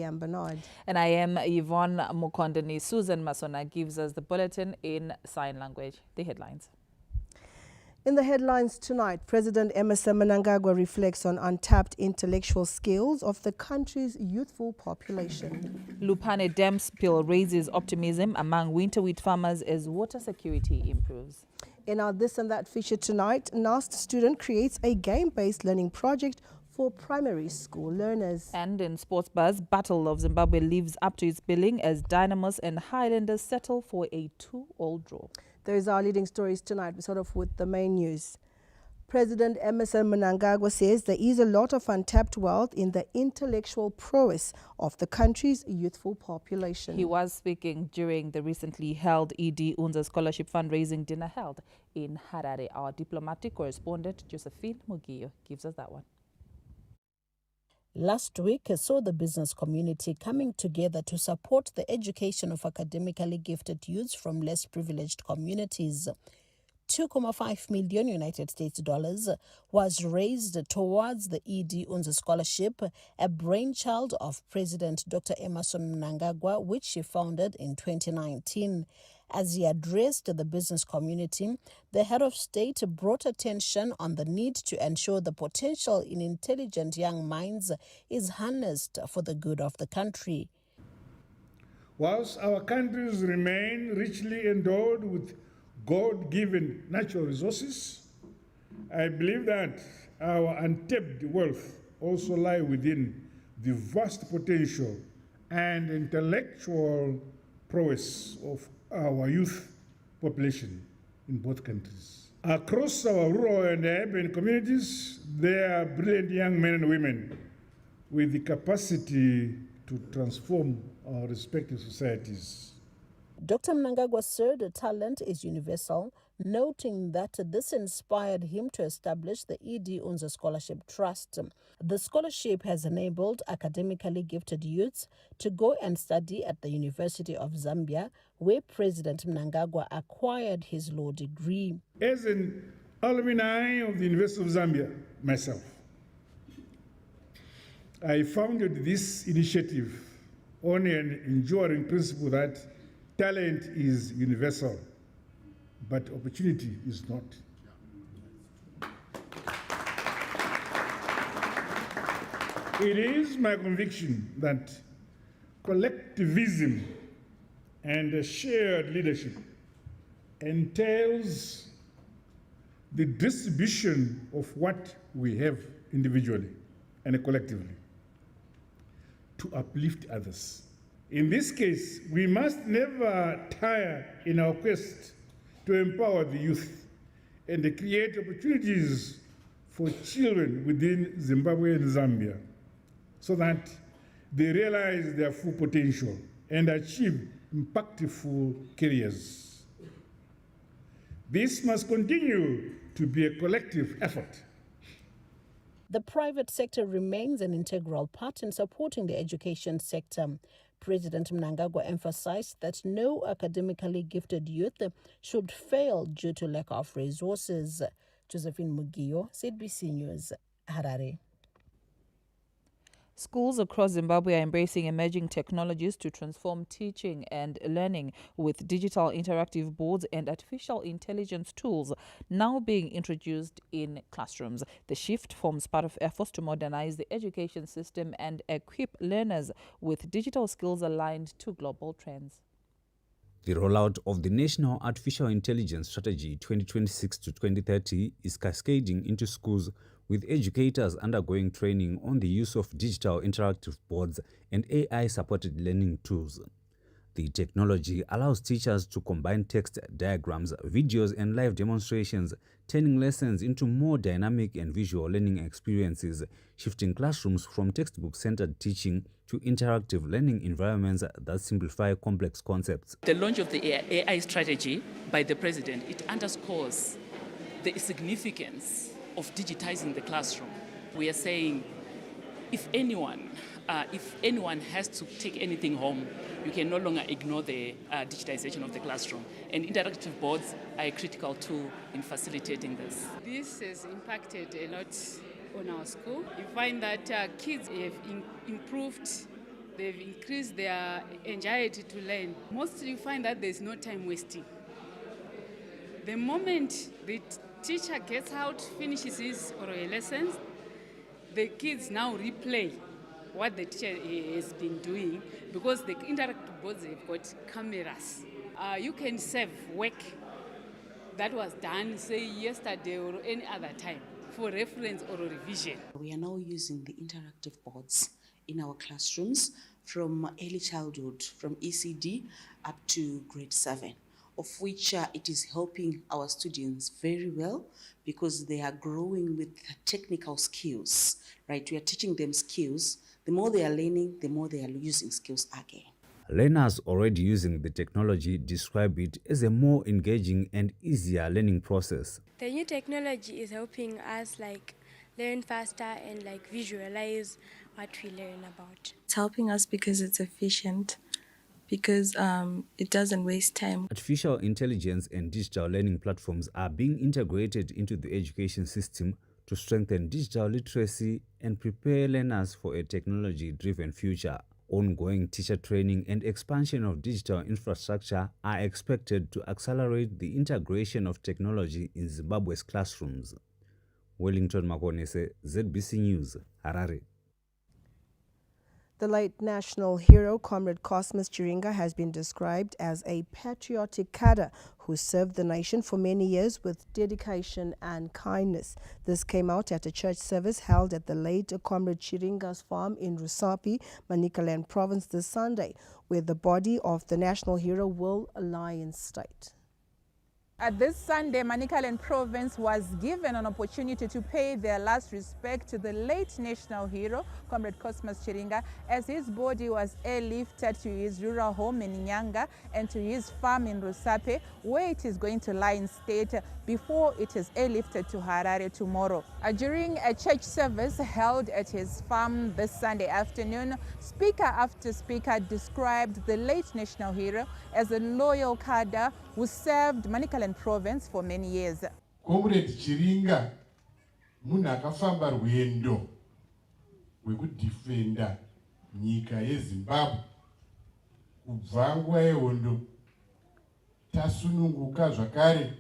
am Bernard. And I am Yvonne Mukondani. Susan Masona gives us the bulletin in sign language. The headlines. In the headlines tonight, President Emmerson Mnangagwa reflects on untapped intellectual skills of the country's youthful population. Lupane dam spill raises optimism among winter wheat farmers as water security improves. In our This and That feature tonight, NAST student creates a game-based learning project for primary school learners. And in Sports Buzz, Battle of Zimbabwe lives up to its billing as Dynamos and Highlanders settle for a 2-2 draw. Those are our leading stories tonight. We start off with the main news. President Emmerson Mnangagwa says there is a lot of untapped wealth in the intellectual prowess of the country's youthful population. He was speaking during the recently held ED Unza Scholarship Fundraising Dinner held in Harare. Our diplomatic correspondent, Josephine Mugiyo, gives us that one. Last week saw the business community coming together to support the education of academically gifted youths from less privileged communities. $2.5 million United States dollars was raised towards the ED Unza Scholarship, a brainchild of President Dr. Emmerson Mnangagwa, which she founded in 2019. As he addressed the business community, the head of state brought attention on the need to ensure the potential in intelligent young minds is harnessed for the good of the country. Whilst our countries remain richly endowed with God-given natural resources, I believe that our untapped wealth also lies within the vast potential and intellectual prowess of our youth population in both countries. Across our rural and urban communities, there are brilliant young men and women with the capacity to transform our respective societies. Dr. Mnangagwa said talent is universal, noting that this inspired him to establish the ED Unza Scholarship Trust. The scholarship has enabled academically gifted youths to go and study at the University of Zambia, where President Mnangagwa acquired his law degree. As an alumni of the University of Zambia myself, I founded this initiative on an enduring principle that talent is universal, but opportunity is not. It is my conviction that collectivism and shared leadership entails the distribution of what we have individually and collectively to uplift others. In this case, we must never tire in our quest to empower the youth and create opportunities for children within Zimbabwe and Zambia so that they realize their full potential and achieve impactful careers. This must continue to be a collective effort. The private sector remains an integral part in supporting the education sector. President Mnangagwa emphasized that no academically gifted youth should fail due to lack of resources. Josephine Mugiyo, CBC News, Harare. Schools across Zimbabwe are embracing emerging technologies to transform teaching and learning, with digital interactive boards and artificial intelligence tools now being introduced in classrooms. The shift forms part of efforts to modernize the education system and equip learners with digital skills aligned to global trends. The rollout of the National Artificial Intelligence Strategy 2026 to 2030 is cascading into schools, with educators undergoing training on the use of digital interactive boards and AI-supported learning tools. The technology allows teachers to combine text, diagrams, videos, and live demonstrations, turning lessons into more dynamic and visual learning experiences, shifting classrooms from textbook-centered teaching to interactive learning environments that simplify complex concepts. The launch of the AI strategy by the President, it underscores the significance of digitizing the classroom. We are saying if anyone has to take anything home, you can no longer ignore the digitization of the classroom. And interactive boards are a critical tool in facilitating this. This has impacted a lot on our school. You find that kids have improved They've increased their anxiety to learn. Mostly you find that there's no time wasting. The moment the teacher gets out, finishes his or her lessons, the kids now replay what the teacher has been doing because the interactive boards have got cameras. You can save work that was done, say, yesterday or any other time for reference or revision. We are now using the interactive boards in our classrooms from early childhood, from ECD up to grade 7, of which it is helping our students very well because they are growing with technical skills, right? We are teaching them skills. The more they are learning, the more they are using skills again. Learners already using the technology describe it as a more engaging and easier learning process. The new technology is helping us learn faster and visualize what we learn about. It's helping us because it's efficient, because it doesn't waste time. Artificial intelligence and digital learning platforms are being integrated into the education system to strengthen digital literacy and prepare learners for a technology-driven future. Ongoing teacher training and expansion of digital infrastructure are expected to accelerate the integration of technology in Zimbabwe's classrooms. Wellington Makonese, ZBC News, Harare. The late national hero, Comrade Cosmas Chiringa, has been described as a patriotic cadre who served the nation for many years with dedication and kindness. This came out at a church service held at the late Comrade Chiringa's farm in Rusape, Manicaland province this Sunday, where the body of the national hero will lie in state. At this Sunday, Manicaland province was given an opportunity to pay their last respect to the late national hero, Comrade Cosmas Chiringa, as his body was airlifted to his rural home in Nyanga and to his farm in Rusape, where it is going to lie in state before it is airlifted to Harare tomorrow. During a church service held at his farm this Sunday afternoon, speaker after speaker described the late national hero as a loyal cadre who served Manicaland province for many years. Comrade Chiringa munhu akafamba rwendo rwekudhifenda nyika yeZimbabwe kubva nguva yehondo tasununguka zvakare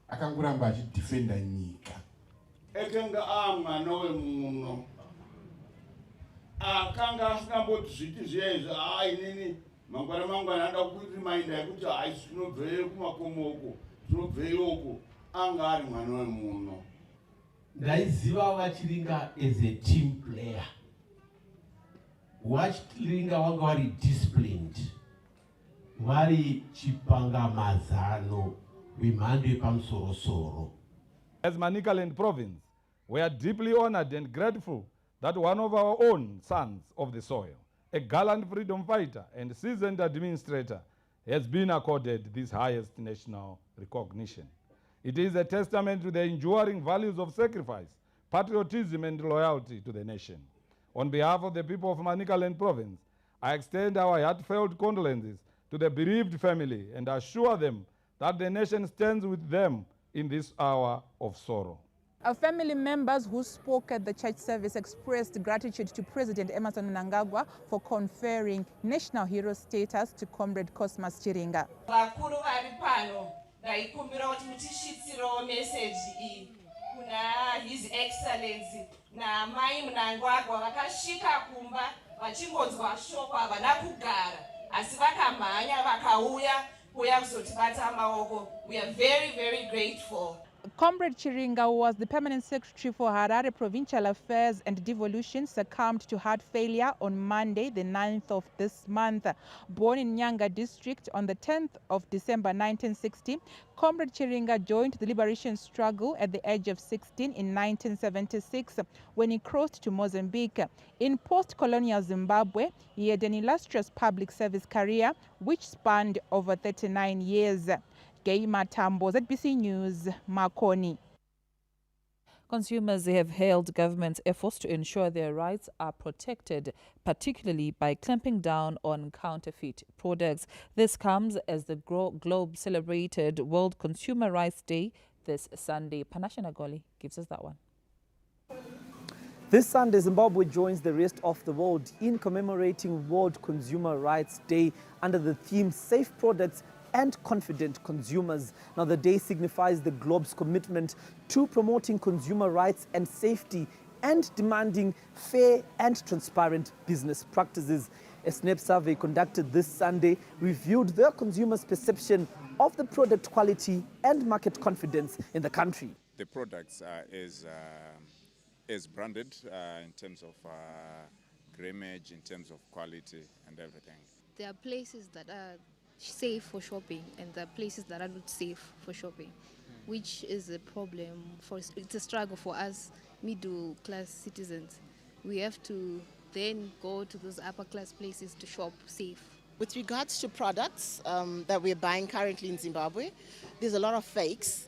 akangoramba achidhifenda nyika. Ekanga mwana wemuno akanga asingamboti zviti zviye inini mangwana anda kurimainda yekuti tinobveyo kumakomoko tinobveyo uko anga ari mwana wemuno. Ndaiziva Wachiringa as a team player. Wachiringa wanga vari disciplined, vari chipangamazano wemhando yepamusoro-soro. As Manicaland province, we are deeply honored and grateful that one of our own sons of the soil, a gallant freedom fighter and seasoned administrator, has been accorded this highest national recognition. It is a testament to the enduring values of sacrifice, patriotism and loyalty to the nation. On behalf of the people of Manicaland province, I extend our heartfelt condolences to the bereaved family and assure them that the nation stands with them in this hour of sorrow. Our family members who spoke at the church service expressed gratitude to President Emmerson Mnangagwa for conferring national hero status to Comrade Cosmas Chiringa. His Excellency na Mai Mnangagwa vakashika kumba vachingonzwa shoko havana kugara asi vakamhanya vakauya kuya kuzotibata maoko. We are very, very grateful. Comrade Chiringa, who was the permanent secretary for Harare Provincial Affairs and Devolution, succumbed to heart failure on Monday, the 9th of this month. Born in Nyanga district on the 10th of December 1960, Comrade Chiringa joined the liberation struggle at the age of 16 in 1976 when he crossed to Mozambique. In post-colonial Zimbabwe, he had an illustrious public service career which spanned over 39 years. Geima Tambo, ZBC News, Makoni. Consumers have hailed government's efforts to ensure their rights are protected, particularly by clamping down on counterfeit products. This comes as the globe celebrated World Consumer Rights Day this Sunday. Panasha Nagoli gives us that one. This Sunday, Zimbabwe joins the rest of the world in commemorating World Consumer Rights Day under the theme Safe Products and Confident Consumers. Now, the day signifies the globe's commitment to promoting consumer rights and safety and demanding fair and transparent business practices. A SNAP survey conducted this Sunday reviewed the consumers' perception of the product quality and market confidence in the country. The products is branded in terms of grammage, in terms of quality and everything. There are places that are safe for shopping and there are places that are not safe for shopping, which is a problem. It's a struggle for us middle class citizens. We have to then go to those upper class places to shop safe. With regards to products that we're buying currently in Zimbabwe, there's a lot of fakes.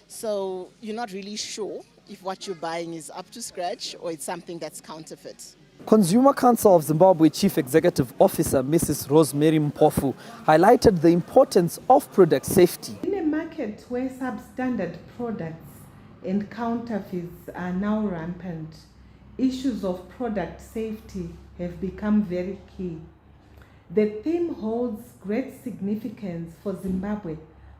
So you're not really sure if what you're buying is up to scratch or it's something that's counterfeit. Consumer Council of Zimbabwe Chief Executive Officer Mrs. Rosemary Mpofu highlighted the importance of product safety. In a market where substandard products and counterfeits are now rampant, issues of product safety have become very key. The theme holds great significance for Zimbabwe,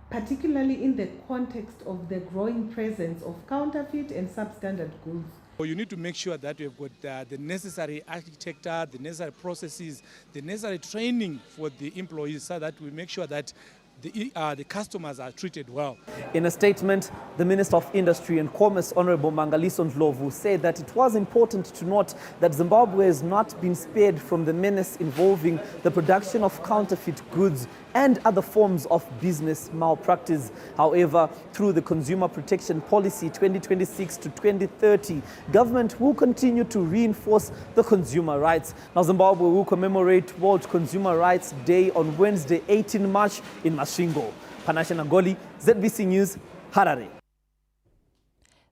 particularly in the context of the growing presence of counterfeit and substandard goods. You need to make sure that we've got the necessary architecture, the necessary processes, the necessary training for the employees so that we make sure that the customers are treated well. In a statement, the Minister of Industry and Commerce, Honorable Mangaliso Ndlovu, said that it was important to note that Zimbabwe has not been spared from the menace involving the production of counterfeit goods and other forms of business malpractice. However, through the Consumer Protection Policy 2026 to 2030, government will continue to reinforce the consumer rights. Now, Zimbabwe will commemorate World Consumer Rights Day on Wednesday, 18 March in Masvingo. Panashe Nangoli, ZBC News, Harare.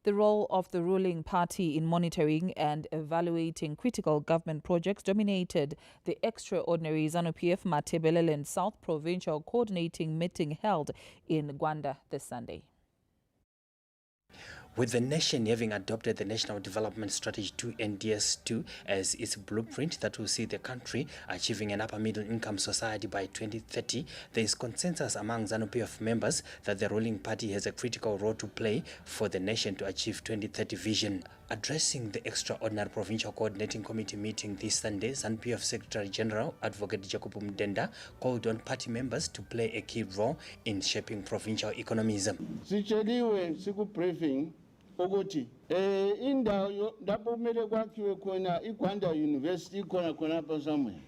The role of the ruling party in monitoring and evaluating critical government projects dominated the extraordinary ZANU-PF Matabeleland South Provincial Coordinating Meeting held in Gwanda this Sunday. With the nation having adopted the National Development Strategy 2 NDS2 as its blueprint that will see the country achieving an upper middle income society by 2030, there is consensus among ZANU-PF members that the ruling party has a critical role to play for the nation to achieve 2030 vision. Addressing the extraordinary Provincial Coordinating Committee meeting this Sunday, ZANU-PF Secretary General Advocate Jacob Mdenda called on party members to play a key role in shaping provincial economies. Ukuthi indawo lapho kumele kwakhiwe khona iGwanda University khona khonapha somewhere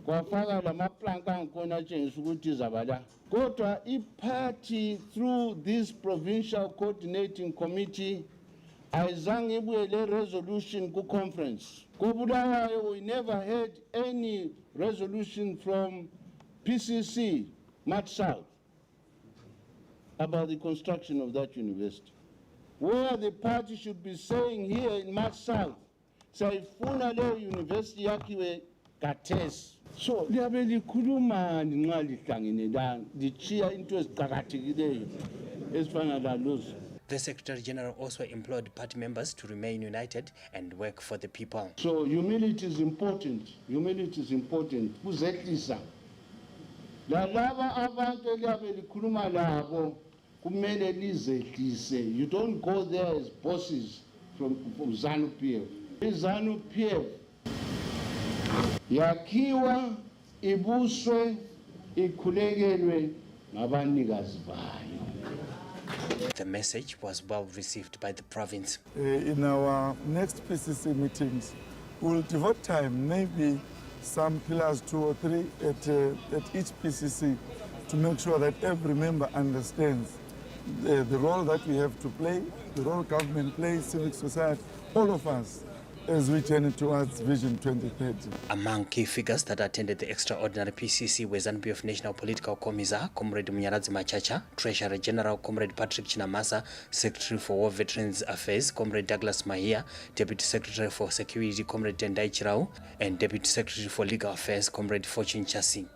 kwafaka lamaplanka angikhona atshengisa ukuthi izaba la kodwa iparty through this provincial coordinating committee ayizange ibuye le resolution ku conference kuBulawayo. We never had any resolution from PCC Mat South about the construction of that university, where the party should be saying here in Mat South, sayifuna le university yakhiwe kathesi. So liyabe likhulumani nxa lihlangene la lichiya into eziqhakathekileyo ezifana lalozo. The Secretary General also implored party members to remain united and work for the people. So humility is important. Humility is important. Kuzehlisa. Lalaba abantu liyabe likhuluma labo kumele lizehlise. You don't go there as bosses from ZANU-PF. ZANU-PF yakhiwa ibuswe ikhulekelwe ngabanikazi bayo. The message was well received by the province. In our next PCC meetings, we'll devote time, maybe some pillars 2 or 3 at each PCC, to make sure that every member understands the role that we have to play, the role government plays, civic society, all of us, as we journey towards Vision 2030. Among key figures that attended the extraordinary PCC were ZANU-PF National Political Commissar, Comrade Munyaradzi Machacha, Treasurer General, Comrade Patrick Chinamasa, Secretary for War Veterans Affairs, Comrade Douglas Mahia, Deputy Secretary for Security, Comrade Tendai Chirau, and Deputy Secretary for Legal Affairs, Comrade Fortune Chasi.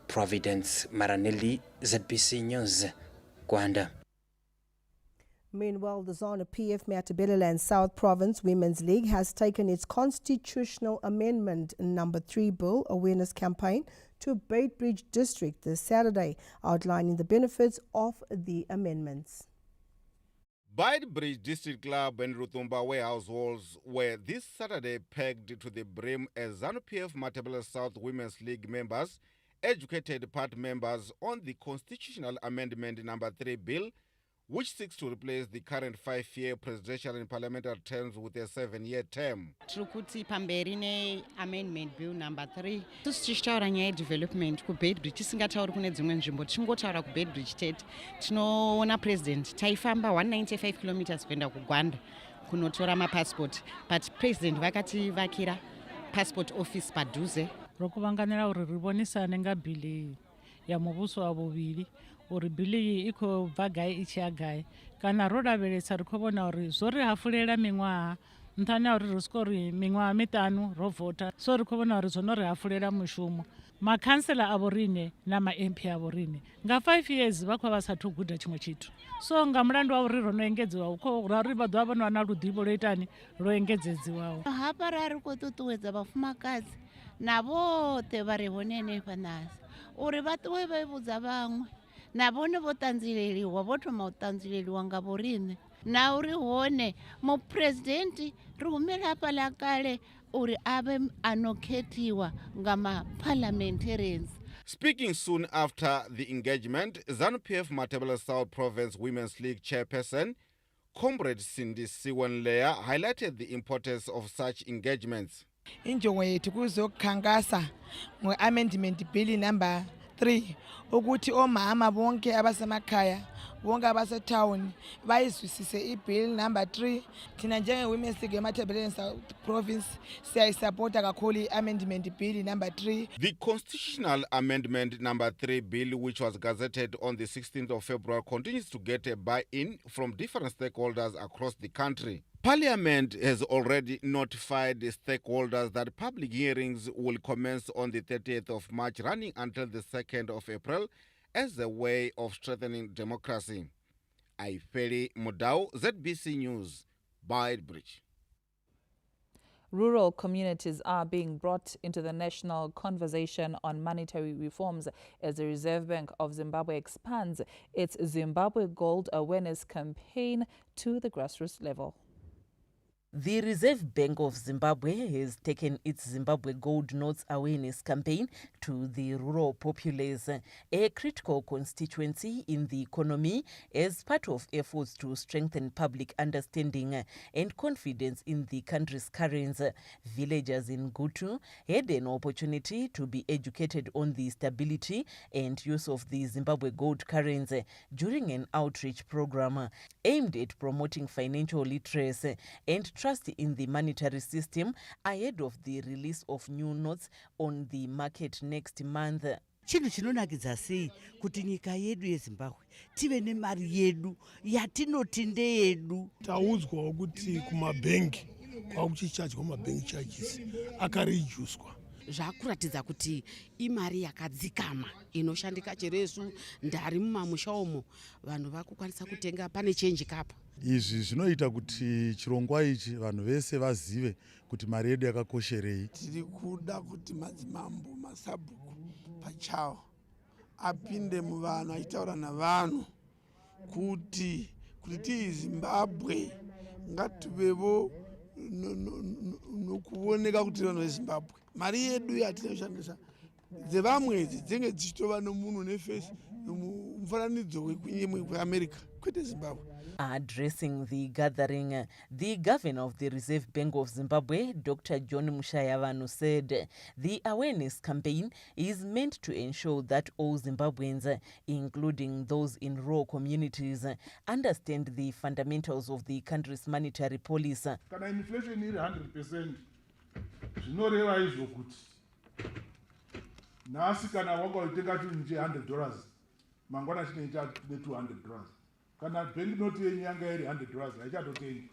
Providence Maranelli, ZBC News, Gwanda. Meanwhile, the ZANU-PF Matabeleland South Province Women's League has taken its Constitutional Amendment No. 3 Bill awareness campaign to Beitbridge District this Saturday, outlining the benefits of the amendments. Beitbridge District Club and Rutumba warehouse walls were this Saturday pegged to the brim as ZANU-PF Matabeleland South Women's League members educated part members on the Constitutional Amendment No. 3 Bill, which seeks to replace the current 5-year presidential and parliamentary terms with a 7-year term. Trukuti pamberine amendment bill number 3. Tichitaura nyaya development ku Beitbridge tisingatauri kune dzimwe nzvimbo tingotaura ku Beitbridge tete. Tinoona president taifamba 195 kilometers kuenda kuGwanda kunotora mapassport, but president vakati vakira passport office padhuze. Rokuvanganira uri ribonisane nga bili ya mubuso wa buviri uri bili iko vagai ichiagai kana roda veletsa rikobona uri zori hafulela mingwaha ntanya uri riskori mingwaha mitanu rovota so rikobona uri zonori hafulela mushumo makansela avorine na ma-MP avorine nga 5 years vakwa vasathu guda chimwe chitu so nga mulandu wa uri ronoengedziwa uko rari vadu avano wana rudivo loitani roengedzedziwawo hapa rari kututuwedza vafumakadzi navote vari vonene panasi uri vatuwe vaivudza vamwe navone votanzileliwa votoma kutanzileliwa nga vorine na uri hone mupresidenti rihumela pala kale uri ave anoketiwa nga ma-parliamentarians. Speaking soon after the engagement, ZANU-PF Matabeleland South Province Women's League chairperson, Comrade Cindy Siwanleya, highlighted the importance of such engagements. Injongo yethu kuzokhankasa ngo-amendment bill number 3 ukuthi omama bonke abasemakhaya bonke abasetawuni bayizwisise ibill number 3. Thina njenge-Women's League eMatabeleland South Province siyayisapota kakhulu i-amendment bill number 3. The Constitutional Amendment number 3 Bill, which was gazetted on the 16th of February, continues to get a buy-in from different stakeholders across the country. Parliament has already notified the stakeholders that public hearings will commence on the 30th of March, running until the 2nd of April, as a way of strengthening democracy. Aifeli Mudau, ZBC News, Beitbridge. Rural communities are being brought into the national conversation on monetary reforms as the Reserve Bank of Zimbabwe expands its Zimbabwe Gold Awareness campaign to the grassroots level. The Reserve Bank of Zimbabwe has taken its Zimbabwe Gold Notes Awareness campaign to the rural populace, a critical constituency in the economy, as part of efforts to strengthen public understanding and confidence in the country's currency. Villagers in Gutu had an opportunity to be educated on the stability and use of the Zimbabwe gold currency during an outreach program aimed at promoting financial literacy and trust in the monetary system ahead of the release of new notes on the market next month. Chinhu chinonakidza sei kuti nyika yedu yeZimbabwe tive nemari yedu yatinoti ndeyedu. Taudzwawo kuti kumabhengi kwakuchichajwa mabhengi charges akarijuswa. Zvakuratidza kuti imari yakadzikama inoshandika cheresu ndari mumamusha umo vanhu vakukwanisa kutenga pane change kapa. Izvi zvinoita kuti chirongwa ichi vanhu vese vazive kuti mari yedu yakakosherei. Tiri kuda kuti madzimambo masabhuku pachawo apinde muvanhu achitaura navanhu kuti tii Zimbabwe ngativevo nokuoneka kuti vanhu veZimbabwe. Mari yedu yatinoshandisa dzevamwe dzinenge dzichitova nomunhu nefesi mufananidzo weAmerica kwete Zimbabwe. Addressing the gathering, the governor of the Reserve Bank of Zimbabwe, Dr. John Mushayavanu, said the awareness campaign is meant to ensure that all Zimbabweans, including those in rural communities, understand the fundamentals of the country's monetary policy. Kana inflation iri 100%, zvinoreva izvo kuti nhasi kana wakatenga chinhu che$100 mangwana chinoita $200. Kana bank note yenyu yanga iri $100 haichatotengi.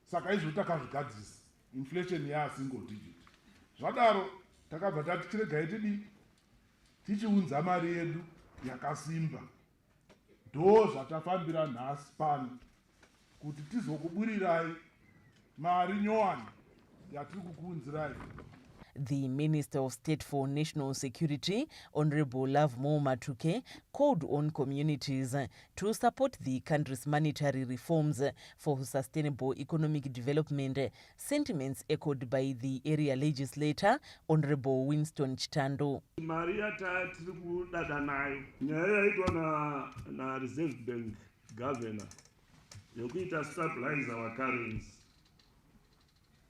Saka izvo takazvigadzisa inflation single digit. Zvadaro takabva tati chiregai tichiunza mari yedu yakasimba. Ndo zvatafambira nhasi pano kuti tizokuburirai mari nyowani yatiri kukuunzirai. The Minister of State for National Security, Honorable Lovemore Matuke, called on communities to support the country's monetary reforms for sustainable economic development, sentiments echoed by the area legislator, Honorable Winston Chitando. Maria tiri kudada nayo nyaya yaitwa na Reserve Bank governor yokuita stabilize our currency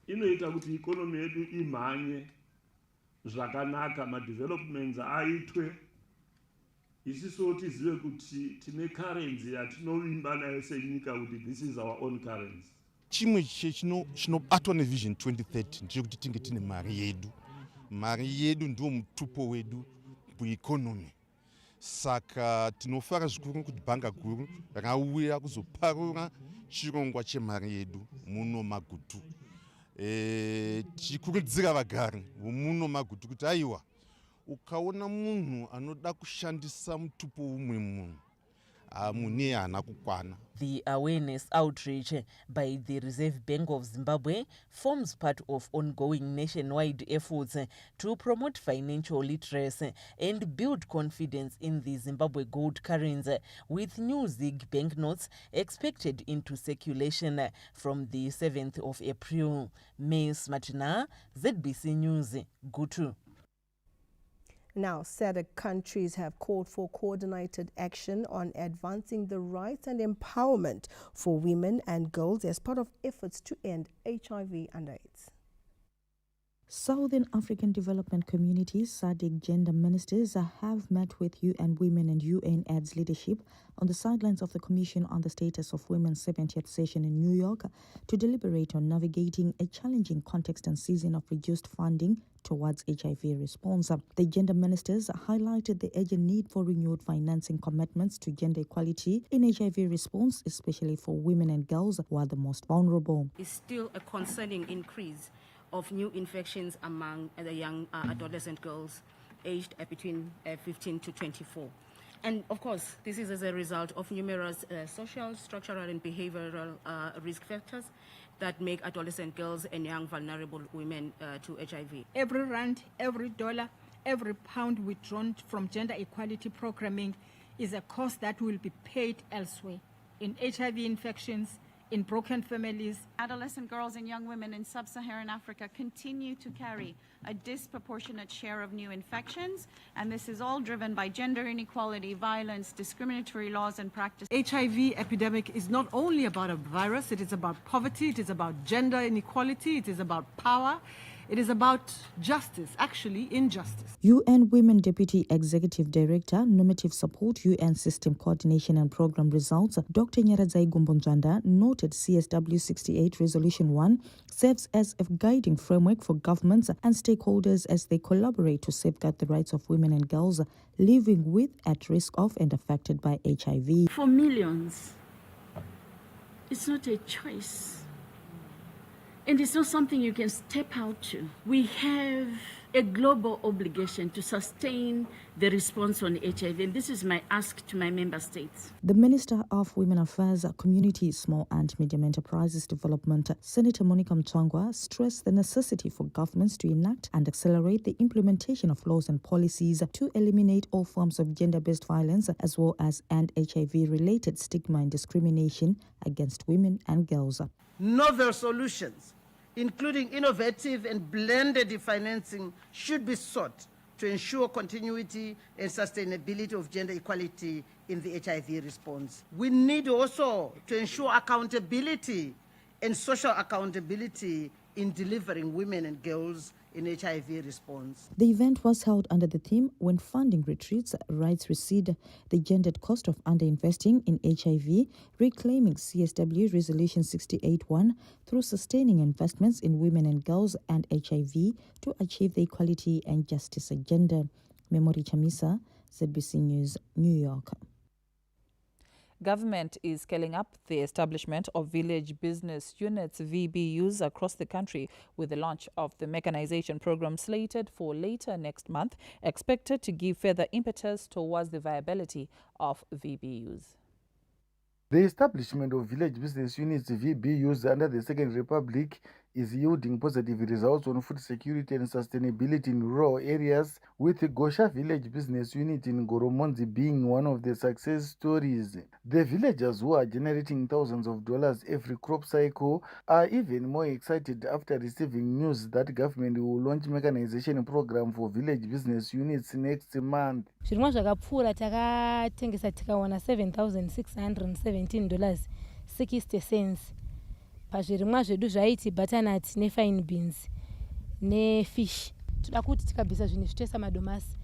inoita kuti economy yedu imhanye zvakanaka, madevelopments aitwe, isiso tizive kuti tine currency yatinovimba nayo senyika kuti this is our own currency. Chimwe chinobatwa nevision 2030 ndechekuti tinge tine mari yedu. Mari yedu ndio mutupo wedu kueconomy. Saka tinofara zvikuru kuti bhanga guru rauya kuzoparura chirongwa chemari yedu muno Magutu. Chikurudzira vagari vomuno Magutu kuti aiwa ukaona munhu anoda kushandisa mutupo umwe munhu mune hana kukwana. The awareness outreach by the Reserve Bank of Zimbabwe forms part of ongoing nationwide efforts to promote financial literacy and build confidence in the Zimbabwe gold currency, with new ZiG banknotes expected into circulation from the 7th of April. Ms. Matina, ZBC News, Gutu. Now, SADC countries have called for coordinated action on advancing the rights and empowerment for women and girls as part of efforts to end HIV and AIDS. Southern African Development Community SADC gender ministers have met with UN Women and UNAIDS leadership on the sidelines of the Commission on the Status of Women's 70th session in New York to deliberate on navigating a challenging context and season of reduced funding towards HIV response. The gender ministers highlighted the urgent need for renewed financing commitments to gender equality in HIV response, especially for women and girls who are the most vulnerable. It's still a concerning increase of new infections among the young adolescent girls aged between 15 to 24. And of course, this is as a result of numerous social, structural and behavioral risk factors that make adolescent girls and young vulnerable women to HIV. Every rand, every dollar, every pound withdrawn from gender equality programming is a cost that will be paid elsewhere in HIV infections, in broken families. Adolescent girls and young women in sub-Saharan Africa continue to carry a disproportionate share of new infections, and this is all driven by gender inequality, violence, discriminatory laws and practices. HIV epidemic is not only about a virus, it is about poverty, it is about gender inequality, it is about power. It is about justice, actually injustice. UN Women Deputy Executive Director, Normative Support, UN System Coordination and Program Results, Dr. Nyaradzai Gumbonjanda, noted CSW 68 Resolution 1 serves as a guiding framework for governments and stakeholders as they collaborate to safeguard the rights of women and girls living with, at risk of, and affected by HIV. For millions, it's not a choice. And it's not something you can step out to. We have a global obligation to sustain the response on HIV, and this is my ask to my member states. The Minister of Women Affairs, Community, Small and Medium Enterprises Development, Senator Monica Mchangwa, stressed the necessity for governments to enact and accelerate the implementation of laws and policies to eliminate all forms of gender-based violence, as well as end HIV-related stigma and discrimination against women and girls. Novel solutions, including innovative and blended financing, should be sought to ensure continuity and sustainability of gender equality in the HIV response. We need also to ensure accountability and social accountability in delivering women and girls in HIV response. The event was held under the theme "When Funding Retreats, Rights Recede, the Gendered Cost of Underinvesting in HIV, Reclaiming CSW Resolution 68-1 through Sustaining Investments in Women and Girls and HIV to Achieve the Equality and Justice Agenda." Memory Chamisa, ZBC News, New York. Government is scaling up the establishment of village business units, VBUs, across the country, with the launch of the mechanization program slated for later next month, expected to give further impetus towards the viability of VBUs. The establishment of village business units VBUs under the Second Republic is yielding positive results on food security and sustainability in rural areas, with the Gosha Village Business Unit in Goromonzi being one of the success stories. The villagers, who are generating thousands of dollars every crop cycle, are even more excited after receiving news that government will launch mechanization program for village business units next month. Zvirimwa zvakapfuura takatengesa tikawana $7,617.60 pazvirimwa zvedu zvaiti butternut nefine beans nefish. Toda kuti tikabvisa zvinhu zvitoisa madomasi.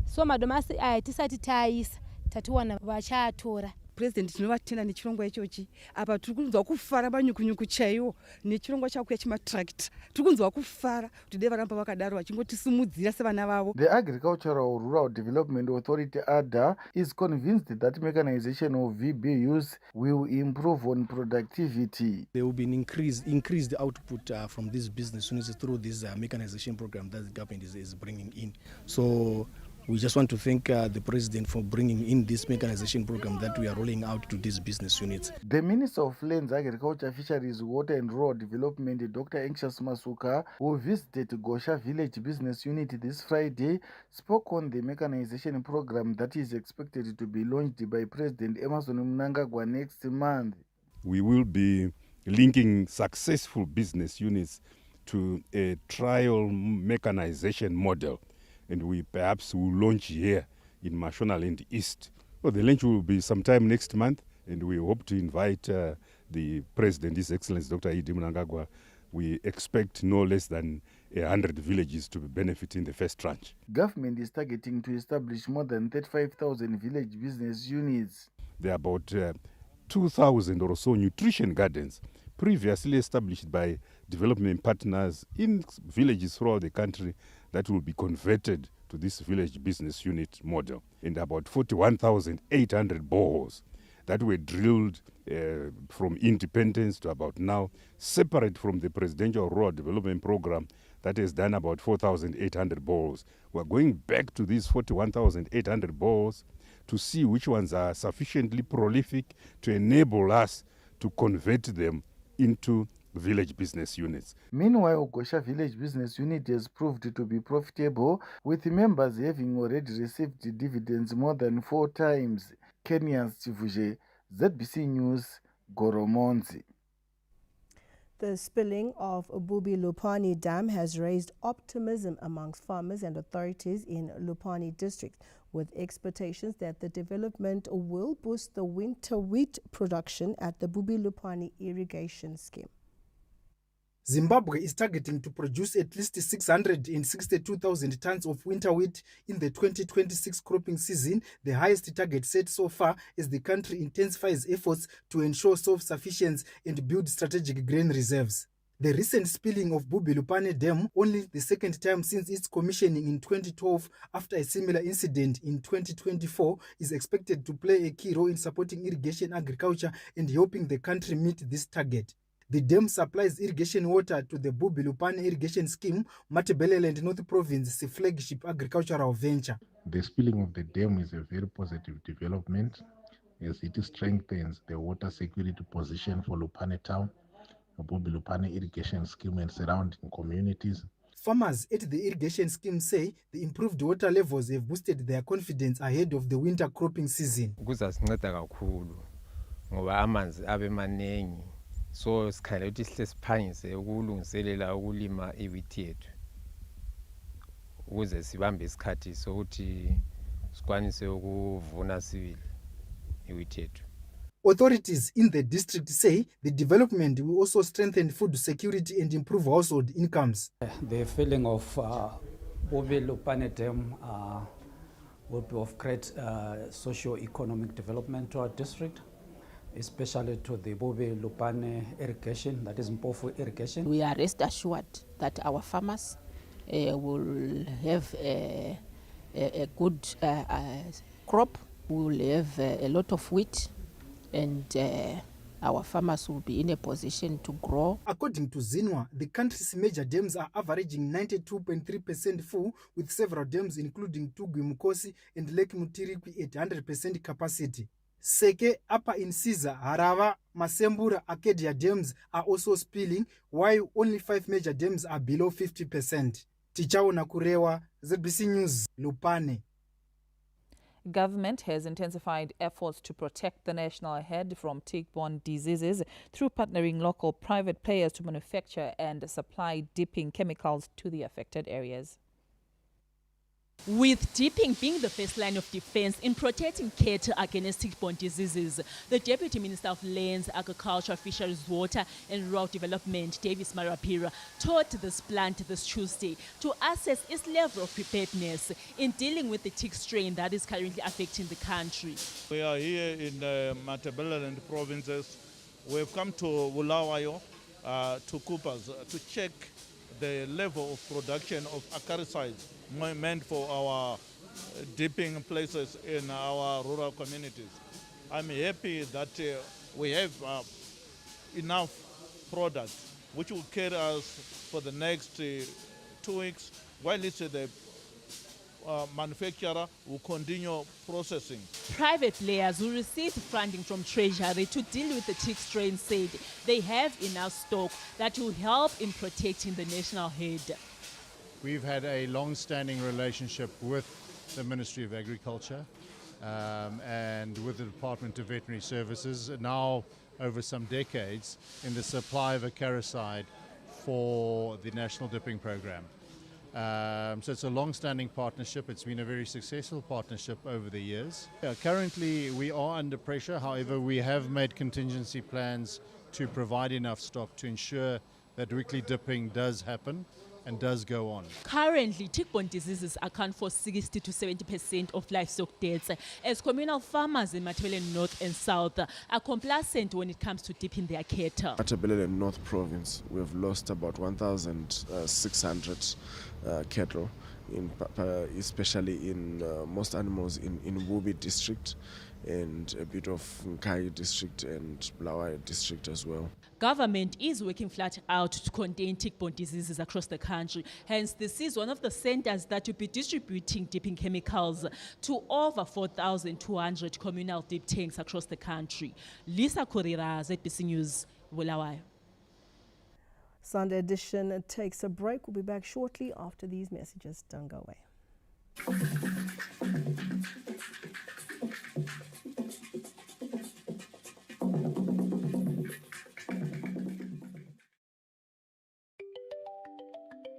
So madomasi aya tisati taisa tatiwana vachatora. President tinovatenda nechirongwa ichochi. Apa tiri kunzwa kufara manyukunyuku chaiwo nechirongwa chakuya chematractor. Tiri kunzwa kufara kuti dai varamba vakadaro vachingotisimudzira sevana vavo. The Agricultural Rural Development Authority ADA is convinced that mechanization of VBUs will improve on productivity. There will be an increased output from these business units through this mechanization program that the government is bringing in. So we just want to thank the President for bringing in this mechanization program that we are rolling out to these business units. The Minister of Lands, Agriculture, Fisheries, Water and Rural Development, Dr. Anxious Masuka, who visited Gosha Village Business Unit this Friday, spoke on the mechanization program that is expected to be launched by President Emmerson Mnangagwa next month. We will be linking successful business units to a trial mechanization model, and we perhaps will launch here in Mashonaland East. Well, the launch will be sometime next month, and we hope to invite the President, His Excellency Dr. Idi Mnangagwa. We expect no less than 100 villages to benefit in the first tranche. Government is targeting to establish more than 35,000 village business units. There are about 2,000 or so nutrition gardens previously established by development partners in villages throughout the country that will be converted to this village business unit model, and about 41,800 boreholes that were drilled from independence to about now, separate from the Presidential Rural Development Program that has done about 4,800 boreholes. We're going back to these 41,800 boreholes to see which ones are sufficiently prolific to enable us to convert them into village business units. Meanwhile, Gosha Village Business Unit has proved to be profitable, with members having already received dividends more than 4 times. Kenya's Chivuje, ZBC News, Goromonzi. The spilling of Bubi Lupani Dam has raised optimism amongst farmers and authorities in Lupani district, with expectations that the development will boost the winter wheat production at the Bubi Lupani irrigation scheme. Zimbabwe is targeting to produce at least 662,000 tons of winter wheat in the 2026 cropping season, the highest target set so far, as the country intensifies efforts to ensure self-sufficiency and build strategic grain reserves. The recent spilling of Bubi Lupani Dam, only the second time since its commissioning in 2012 after a similar incident in 2024, is expected to play a key role in supporting irrigation agriculture and helping the country meet this target. The dam supplies irrigation water to the Bubi Lupani irrigation scheme, Matabeleland North Province's flagship agricultural venture. The spilling of the dam is a very positive development, as it strengthens the water security position for Lupani town, the Bubi Lupani irrigation scheme and surrounding communities. Farmers at the irrigation scheme say the improved water levels have boosted their confidence ahead of the winter cropping season. Kuzasinceda kakhulu ngoba amanzi abe maningi, so sikhangela ukuthi sihle siphangise ukulungiselela ukulima iwheat yethu ukuze sibambe isikhathi sokuthi sikwanise ukuvuna sibili iwheat yethu. Authorities in the district say the development will also strengthen food security and improve household incomes. The filling of Bubi Lupani Dam will be of great socio-economic development to our district, especially to the Bubi Lupani irrigation, that is Mpofu irrigation. We are rest assured that our farmers will have a good crop, we will have a lot of wheat, and our farmers will be in a position to grow. According to Zinwa, the country's major dams are averaging 92.3% full, with several dams including Tugwi Mukosi and Lake Mutirikwi at 100% capacity. Seke, Upper Incisa, Harava, Masembura, Arcadia dams are also spilling, while only 5 major dams are below 50%. Tichao Nakurewa, ZBC News, Lupane. Government has intensified efforts to protect the national herd from tick-borne diseases through partnering local private players to manufacture and supply dipping chemicals to the affected areas. With dipping being the first line of defense in protecting cattle against tick-borne diseases, the Deputy Minister of Lands, Agriculture, Fisheries, Water and Rural Development, Davis Marapira, taught this plant this Tuesday to assess its level of preparedness in dealing with the tick strain that is currently affecting the country. We are here in Matabeleland provinces. We've come to Bulawayo, to Coopers, to check the level of production of acaricides meant for our dipping places in our rural communities. I'm happy that we have enough products which will carry us for the next 2 weeks, while the manufacturer will continue processing. Private players who received funding from Treasury to deal with the tick strain said they have enough stock that will help in protecting the national herd. We've had a long-standing relationship with the Ministry of Agriculture and with the Department of Veterinary Services, now over some decades, in the supply of acaricide for the National Dipping Program. So it's a long-standing partnership. It's been a very successful partnership over the years. Currently, we are under pressure. However, we have made contingency plans to provide enough stock to ensure that weekly dipping does happen and does go on. Currently, tick-borne diseases account for 60 to 70% of livestock deaths, as communal farmers in Matabeleland North and South are complacent when it comes to dipping their cattle. Matabeleland North Province, we have lost about 1,600 cattle, especially in most animals in Wubi district and a bit of Nkai district and Bulawayo district as well. Government is working flat out to contain tick-borne diseases across the country. Hence, this is one of the centers that will be distributing dipping chemicals to over 4,200 communal dip tanks across the country. Lisa Korira, ZBC News, Bulawayo. Sunday edition takes a break. We'll be back shortly after these messages. Don't go away.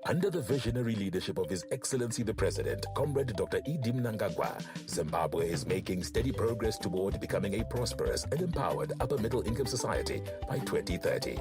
Under the visionary leadership of His Excellency the President, Comrade Dr. Edi Mnangagwa, Zimbabwe is making steady progress toward becoming a prosperous and empowered upper-middle income society by 2030.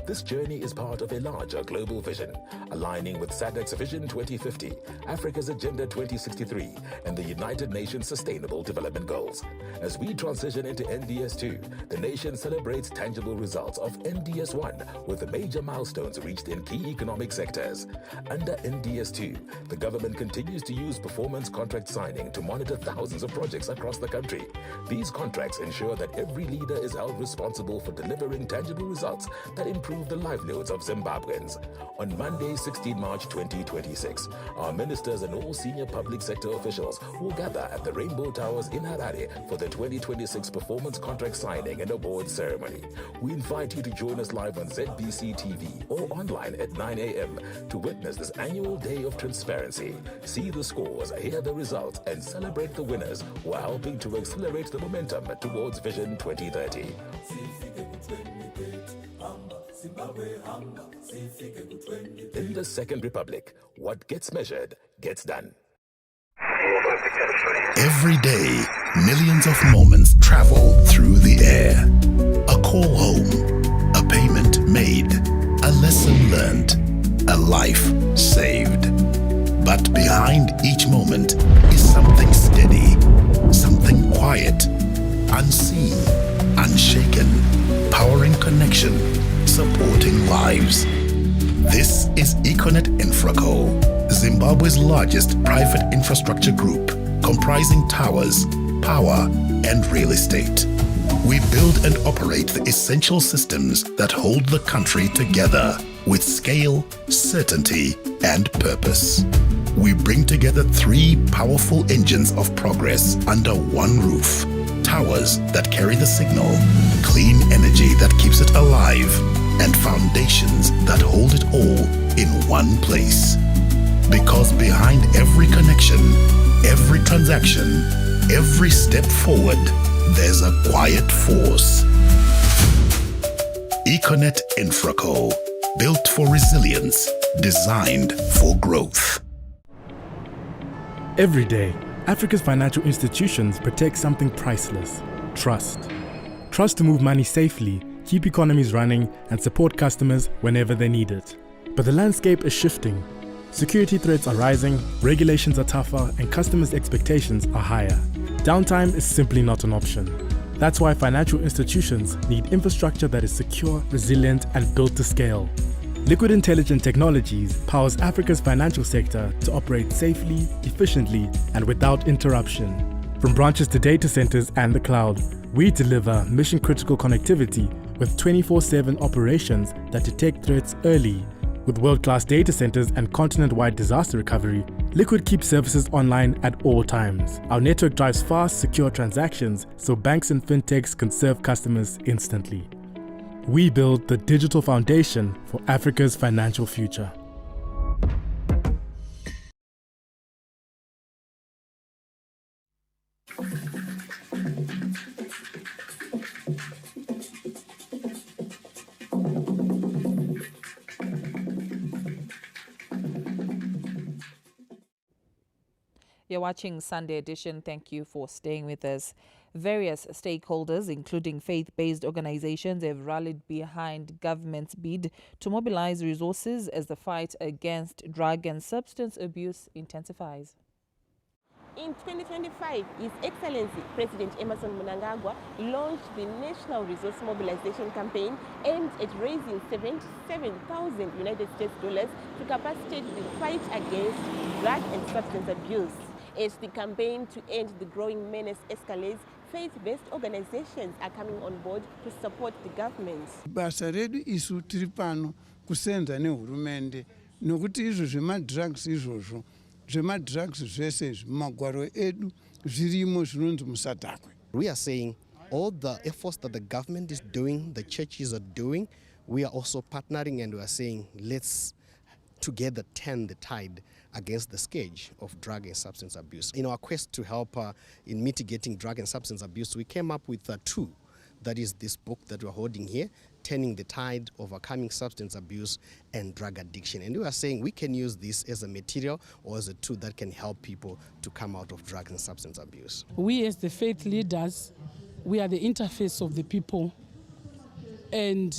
This journey is part of a larger global vision, aligning with SADC's Vision 2050, Africa's Agenda 2063, and the United Nations Sustainable Development Goals. As we transition into NDS2, the nation celebrates tangible results of NDS1 with the major milestones reached in key economic sectors. Under NDS2, the government continues to use performance contract signing to monitor thousands of projects across the country. These contracts ensure that every leader is held responsible for delivering tangible results that improve the livelihoods of Zimbabweans. On Monday, 16 March 2026, our ministers and all senior public sector officials will gather at the Rainbow Towers in Harare for the 2026 performance contract signing and awards ceremony. We invite you to join us live on ZBC TV or online at 9 a.m. to witness this annual day of transparency. See the scores, hear the results, and celebrate the winners who are helping to accelerate the momentum towards Vision 2030. In the Second Republic, what gets measured gets done. Every day, millions of moments travel through the air. A call home, a payment made, a lesson learned, a life saved. But behind each moment is something steady, something quiet, unseen, unshaken, powering connection, supporting lives. This is Econet Infraco, Zimbabwe's largest private infrastructure group, comprising towers, power, and real estate. We build and operate the essential systems that hold the country together with scale, certainty, and purpose. We bring together three powerful engines of progress under one roof: towers that carry the signal, clean energy that keeps it alive, and foundations that hold it all in one place. Because behind every connection, every transaction, every step forward, there's a quiet force. Econet Infraco, built for resilience, designed for growth. Every day, Africa's financial institutions protect something priceless: trust. Trust to move money safely, keep economies running, and support customers whenever they need it. But the landscape is shifting. Security threats are rising, regulations are tougher, and customers' expectations are higher. Downtime is simply not an option. That's why financial institutions need infrastructure that is secure, resilient, and built to scale. Liquid Intelligent Technologies powers Africa's financial sector to operate safely, efficiently, and without interruption. From branches to data centers and the cloud, we deliver mission-critical connectivity with 24/7 operations that detect threats early. With world-class data centers and continent-wide disaster recovery, Liquid keeps services online at all times. Our network drives fast, secure transactions so banks and fintechs can serve customers instantly. We build the digital foundation for Africa's financial future. You're watching Sunday Edition. Thank you for staying with us. Various stakeholders, including faith-based organizations, have rallied behind government's bid to mobilize resources as the fight against drug and substance abuse intensifies. In 2025, His Excellency President Emmerson Mnangagwa launched the National Resource Mobilization Campaign aimed at raising $77,000 United States to capacitate the fight against drug and substance abuse. As the campaign to end the growing menace escalates, faith-based organizations are coming on board to support the government. Basa redu isu tiri pano kusenza nehurumende nokuti izvo zvemadrugs izvozvo zvemadrugs zvese zvemagwaro edu zvirimo zvinonzi musadhakwe. We are saying all the efforts that the government is doing, the churches are doing, we are also partnering, and we are saying let's together turn the tide against the scourge of drug and substance abuse. In our quest to help in mitigating drug and substance abuse, we came up with two. That is this book that we're holding here, Turning the Tide, Overcoming Substance Abuse and Drug Addiction. And we are saying we can use this as a material or as a tool that can help people to come out of drug and substance abuse. We as the faith leaders, we are the interface of the people. And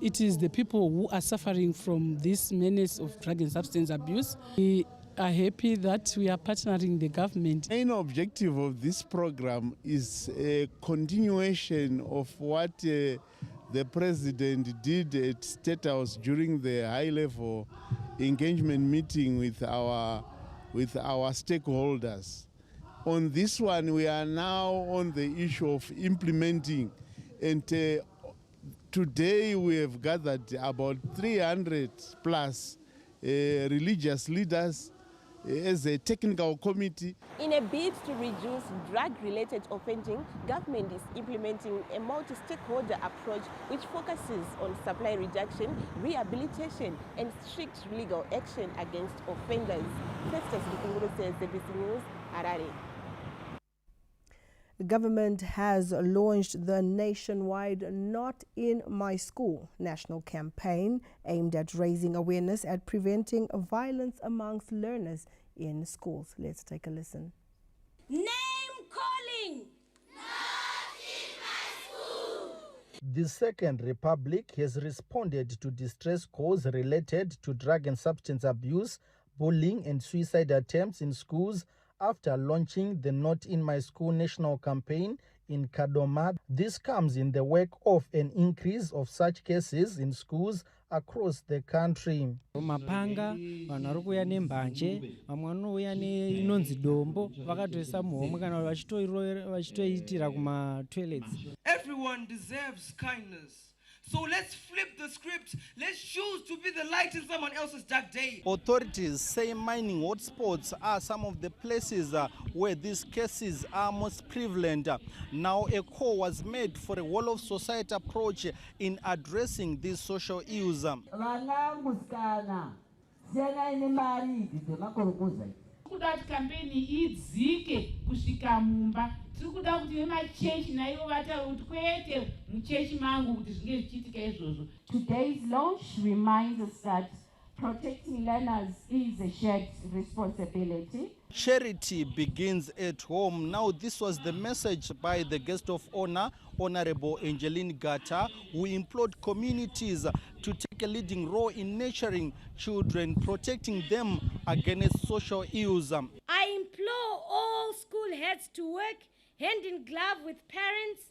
it is the people who are suffering from this menace of drug and substance abuse. We are happy that we are partnering the government. The main objective of this program is a continuation of what the President did at State House during the high-level engagement meeting with our stakeholders. On this one, we are now on the issue of implementing, and today we have gathered about 300 plus religious leaders as a technical committee. In a bid to reduce drug-related offending, government is implementing a multi-stakeholder approach which focuses on supply reduction, rehabilitation, and strict legal action against offenders. Festus Lukunguru says, ABC News, Harare. The government has launched the nationwide Not in My School national campaign aimed at raising awareness and preventing violence amongst learners in schools. Let's take a listen. Name calling! Not in my school! The Second Republic has responded to distress calls related to drug and substance abuse, bullying and suicide attempts in schools after launching the Not in My School national campaign in Kadoma. This comes in the wake of an increase of such cases in schools across the country. Mapanga vanarukuya nembanje vamwe vanouya inonzi dombo vakatoisa muhomwe kana vachitoitira kuma toilets. Everyone deserves kindness, So let's flip the script. Let's choose to be the light in someone else's dark day. Authorities say mining hotspots are some of the places where these cases are most prevalent. Now a call was made for a whole of society approach in addressing these social ills. Kuda kuti kampeni idzike kusvika mumba. Tiri kuda kuti vemachechi naivo vataure kuti kwete muchechi mangu kuti zvinge zvichiitika izvozvo. Today's launch reminds us that protecting learners is a shared responsibility. Charity begins at home. Now this was the message by the guest of honor, Honorable Angeline Gata, who implored communities to take a leading role in nurturing children, protecting them against social ills. I implore all school heads to work hand in glove with parents,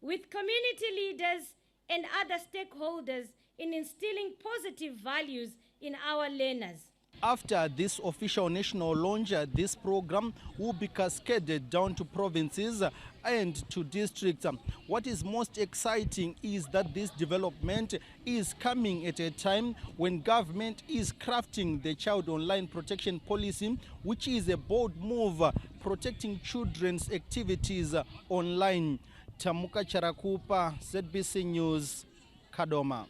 with community leaders and other stakeholders in instilling positive values in our learners. After this official national launch, this program will be cascaded down to provinces and to districts. What is most exciting is that this development is coming at a time when government is crafting the Child Online Protection Policy, which is a bold move protecting children's activities online. Tamuka Charakupa, ZBC News, Kadoma.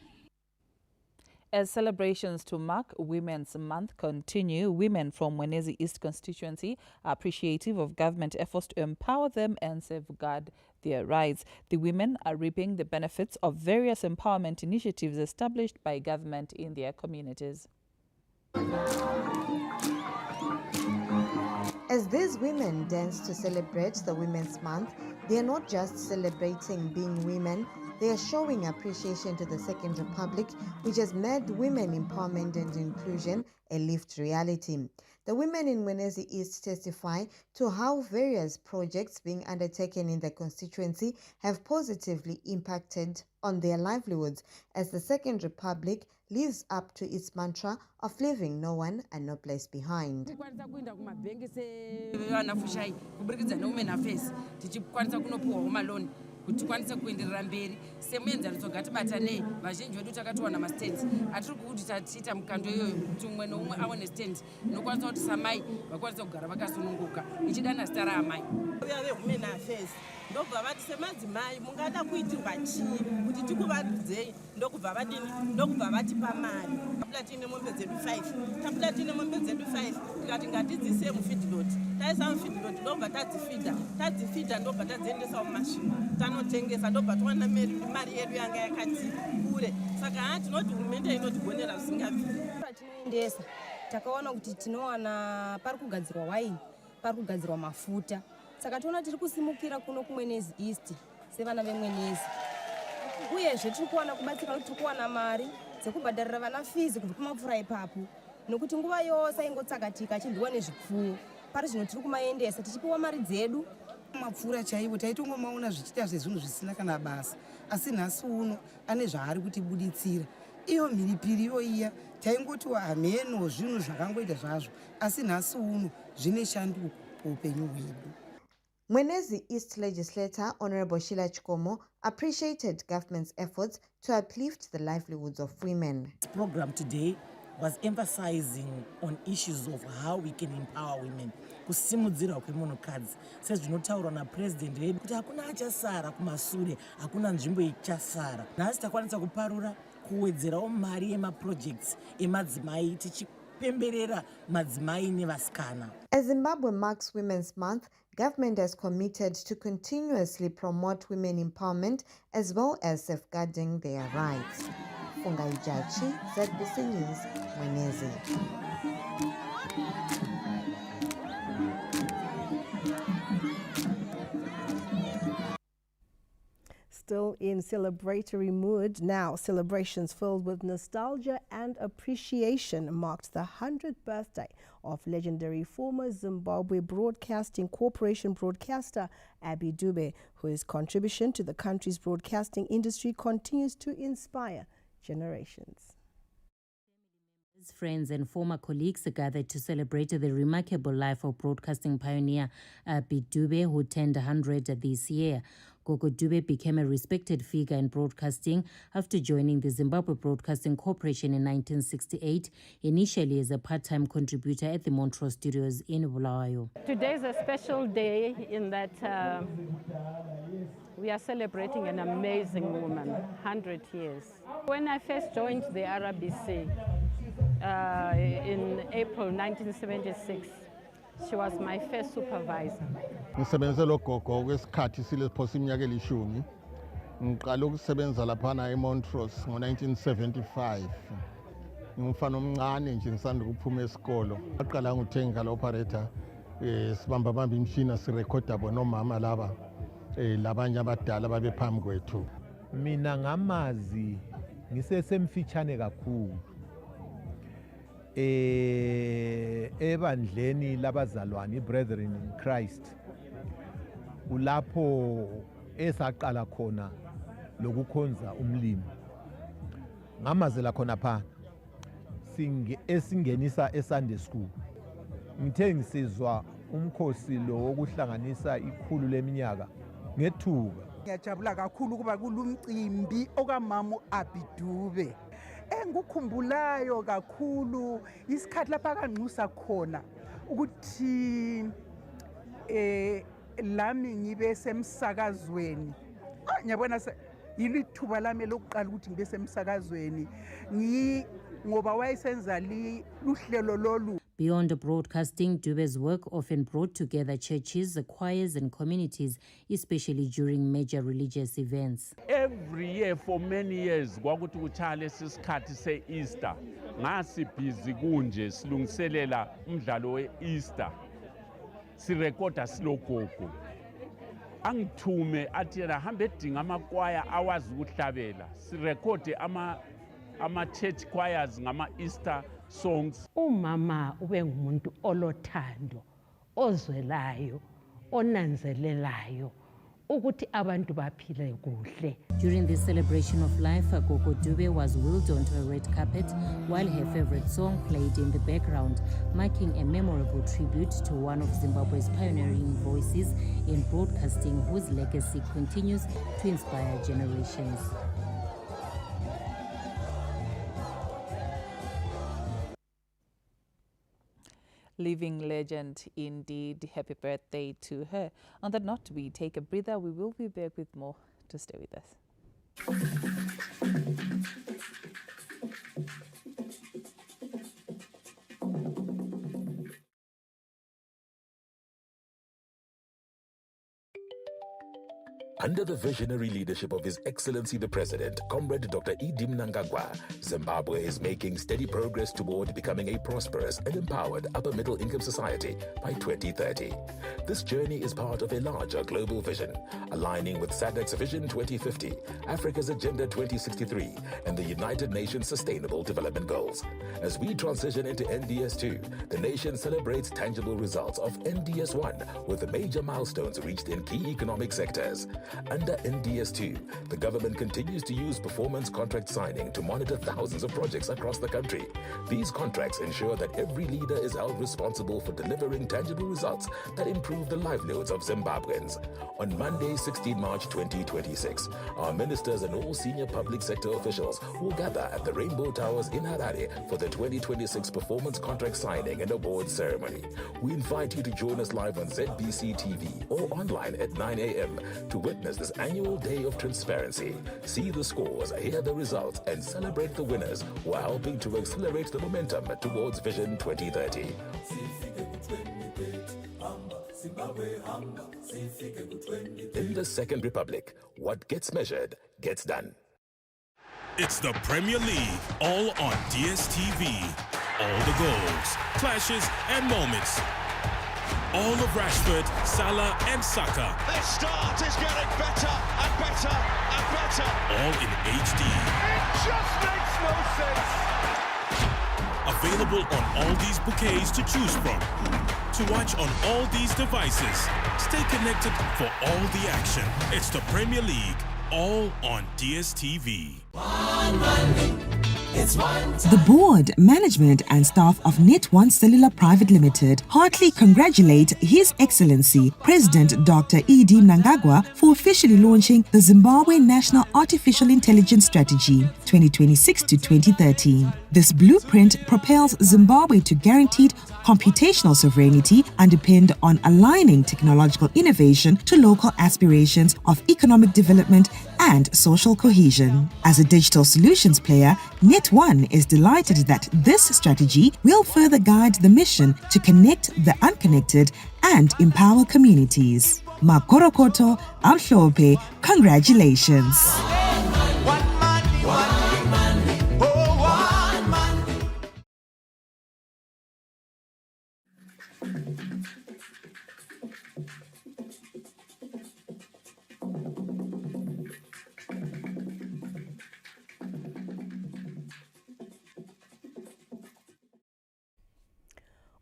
As celebrations to mark Women's Month continue, women from Mwenezi East constituency are appreciative of government efforts to empower them and safeguard their rights. The women are reaping the benefits of various empowerment initiatives established by government in their communities. As these women dance to celebrate the Women's Month, they are not just celebrating being women, they are showing appreciation to the Second Republic, which has made women empowerment and inclusion a lived reality. The women in Mwenezi East testify to how various projects being undertaken in the constituency have positively impacted on their livelihoods as the Second Republic lives up to its mantra of leaving no one and no place behind. kuti tikwanise kuenderera mberi semuenzaniso ngatibatanei vazhinji vedu takatowana mastands atiri kuti tatiita mukando iyoyo kuti umwe noumwe aone stand inokwanisa kuti samai vakwanisa kugara vakasununguka ichidana zita raamai uya vehumen affairs ndobva vati semadzimai mungada kuitirwa chii kuti tikuvandudzei ndokubva vadini ndokubva vatipa mari tabuda tiine mombe dzedu 5 tikati ngatidzise mufeedlot taisa mufeedlot ndobva tadzifidha ndobva tadziendesa mumasvingo tanotengesa ndobva towana mari yedu yanga yakati kure saka tinoti hurumende inotigonera zvisingabviri tinoendesa takaona kuti tinowana pari kugadzirwa waini pari kugadzirwa mafuta saka toona tiri kusimukira kuno kuMwenezi East sevana veMwenezi uyezve tiri kuwana kubatsira kuti tiri kuwana mari dzekubhadharira vana fizi kubva kumapfura ipapo nokuti nguva yose aingotsakatika achidyiwa nezvipfuwo pari zvino tiri kumaendesa tichipiwa mari dzedu mapfura chaivo taitongomaona zvichiita zvezvinhu zvisina kana basa asi nhasi uno ane zvaari kutibuditsira iyo mhiripiriyo iya taingotiwa hameno zvinhu zvakangoita zvazvo asi nhasi uno zvine shanduko paupenyu hwedu. Mwenezi East legislator Honorable Sheila Chikomo appreciated government's efforts to uplift the livelihoods of women. This program today was emphasizing on issues of how we can empower women. Kusimudzira kwemunhukadzi sezvinotaurwa napresident wedu kuti hakuna achasara kumashure, hakuna nzvimbo ichasara. Nhasi takwanisa kuparura kuwedzerawo mari yemaprojects emadzimai tichipemberera madzimai nevasikana. As Zimbabwe marks Women's Month, government has committed to continuously promote women empowerment as well as safeguarding their rights. Fungai Jachi, ZBC News, Mwenezi. Still in celebratory mood now, celebrations filled with nostalgia and appreciation marked the 100th birthday of legendary former Zimbabwe Broadcasting Corporation broadcaster Abby Dube, whose contribution to the country's broadcasting industry continues to inspire generations. Friends and former colleagues gathered to celebrate the remarkable life of broadcasting pioneer Abby Dube, who turned 100 this year. Gogo Dube became a respected figure in broadcasting after joining the Zimbabwe Broadcasting Corporation in 1968, initially as a part-time contributor at the Montrose Studios in Bulawayo. Today is a special day in that we are celebrating an amazing woman, 100 years. When I first joined the RBC in April 1976, she was my first supervisor. Ngisebenze lo gogo kwesikhathi silephosa iminyaka elishumi. Ngiqala ukusebenza laphana eMontrose ngo-1975. Ngumfana omncane nje ngisanda ukuphuma esikolo. Ngaqala ngutechnical operator sibamba imishini sirekhoda bona omama laba labanye abadala babe phambi kwethu. Mina ngamazi ngisesemfitshane kakhulu. Ebandleni labazalwane Brethren in Christ ulapho esaqala khona lokukhonza umlimi ngamazela khona pha esingenisa eSunday school ngithe ngisizwa umkhosi lo wokuhlanganisa ikhulu leminyaka ngethuka ngiyajabula kakhulu ukuba kulumcimbi okamama Abidube engikukhumbulayo kakhulu isikhathi lapha kanxusa khona ukuthi lami ngibe semsakazweni ngiyabona yilithuba lami lokuqala ukuthi ngibe semsakazweni ngoba wayesenza luhlelo lolu. Beyond broadcasting, Dube's work often brought together churches, choirs and communities, especially during major religious events. Every year for many years, kwakuthi kuchale isikhathi se-Easter. Ngasi busy kunje silungiselela umdlalo we-Easter. Sirekoda silogogo. Angithume athi yena hambe edinga amakwaya awazi ukuhlabela. Sirekode ama-church choirs ngama-Easter songs. Umama ube ngumuntu olothando, ozwelayo, onanzelelayo ukuthi abantu baphile kuhle. During this celebration of life, Gogo Dube was wheeled onto a red carpet while her favorite song played in the background, marking a memorable tribute to one of Zimbabwe's pioneering voices in broadcasting whose legacy continues to inspire generations. Living legend indeed. Happy birthday to her. On that note, we take a breather. We will be back with more. To stay with us. Under the visionary leadership of His Excellency the President, Comrade Dr. Idi Mnangagwa, Zimbabwe is making steady progress toward becoming a prosperous and empowered upper-middle income society by 2030. This journey is part of a larger global vision, aligning with SADC's Vision 2050, Africa's Agenda 2063, and the United Nations Sustainable Development Goals. As we transition into NDS2, the nation celebrates tangible results of NDS1 with major milestones reached in key economic sectors. Under NDS2, the government continues to use performance contract signing to monitor thousands of projects across the country. These contracts ensure that every leader is held responsible for delivering tangible results that improve the livelihoods of Zimbabweans. On Monday, 16 March 2026, our ministers and all senior public sector officials will gather at the Rainbow Towers in Harare for the 2026 performance contract signing and awards ceremony. We invite you to join us live on ZBC TV or online at 9 a.m. to witness this annual day of transparency. See the scores, hear the results, and celebrate the winners who are helping to accelerate the momentum towards Vision 2030. In the Second Republic, what gets measured gets done. It's the Premier League, all on DSTV. All the goals, clashes, and moments. All of Rashford, Salah, and Saka. Their start is getting better and better and better. All in HD. It just makes no sense. Available on all these bouquets to choose from. To watch on all these devices. Stay connected for all the action. It's the Premier League, all on DSTV. The board, management and staff of Net1 Cellular Private Limited heartily congratulate His Excellency President Dr. E.D. Mnangagwa for officially launching the Zimbabwe National Artificial Intelligence Strategy 2026 to 2030. This blueprint propels Zimbabwe to guaranteed computational sovereignty underpinned on aligning technological innovation to local aspirations of economic development and social cohesion. As a digital solutions player, Net1 is delighted that this strategy will further guide the mission to connect the unconnected and empower communities. Makorokoto Amhlope, congratulations.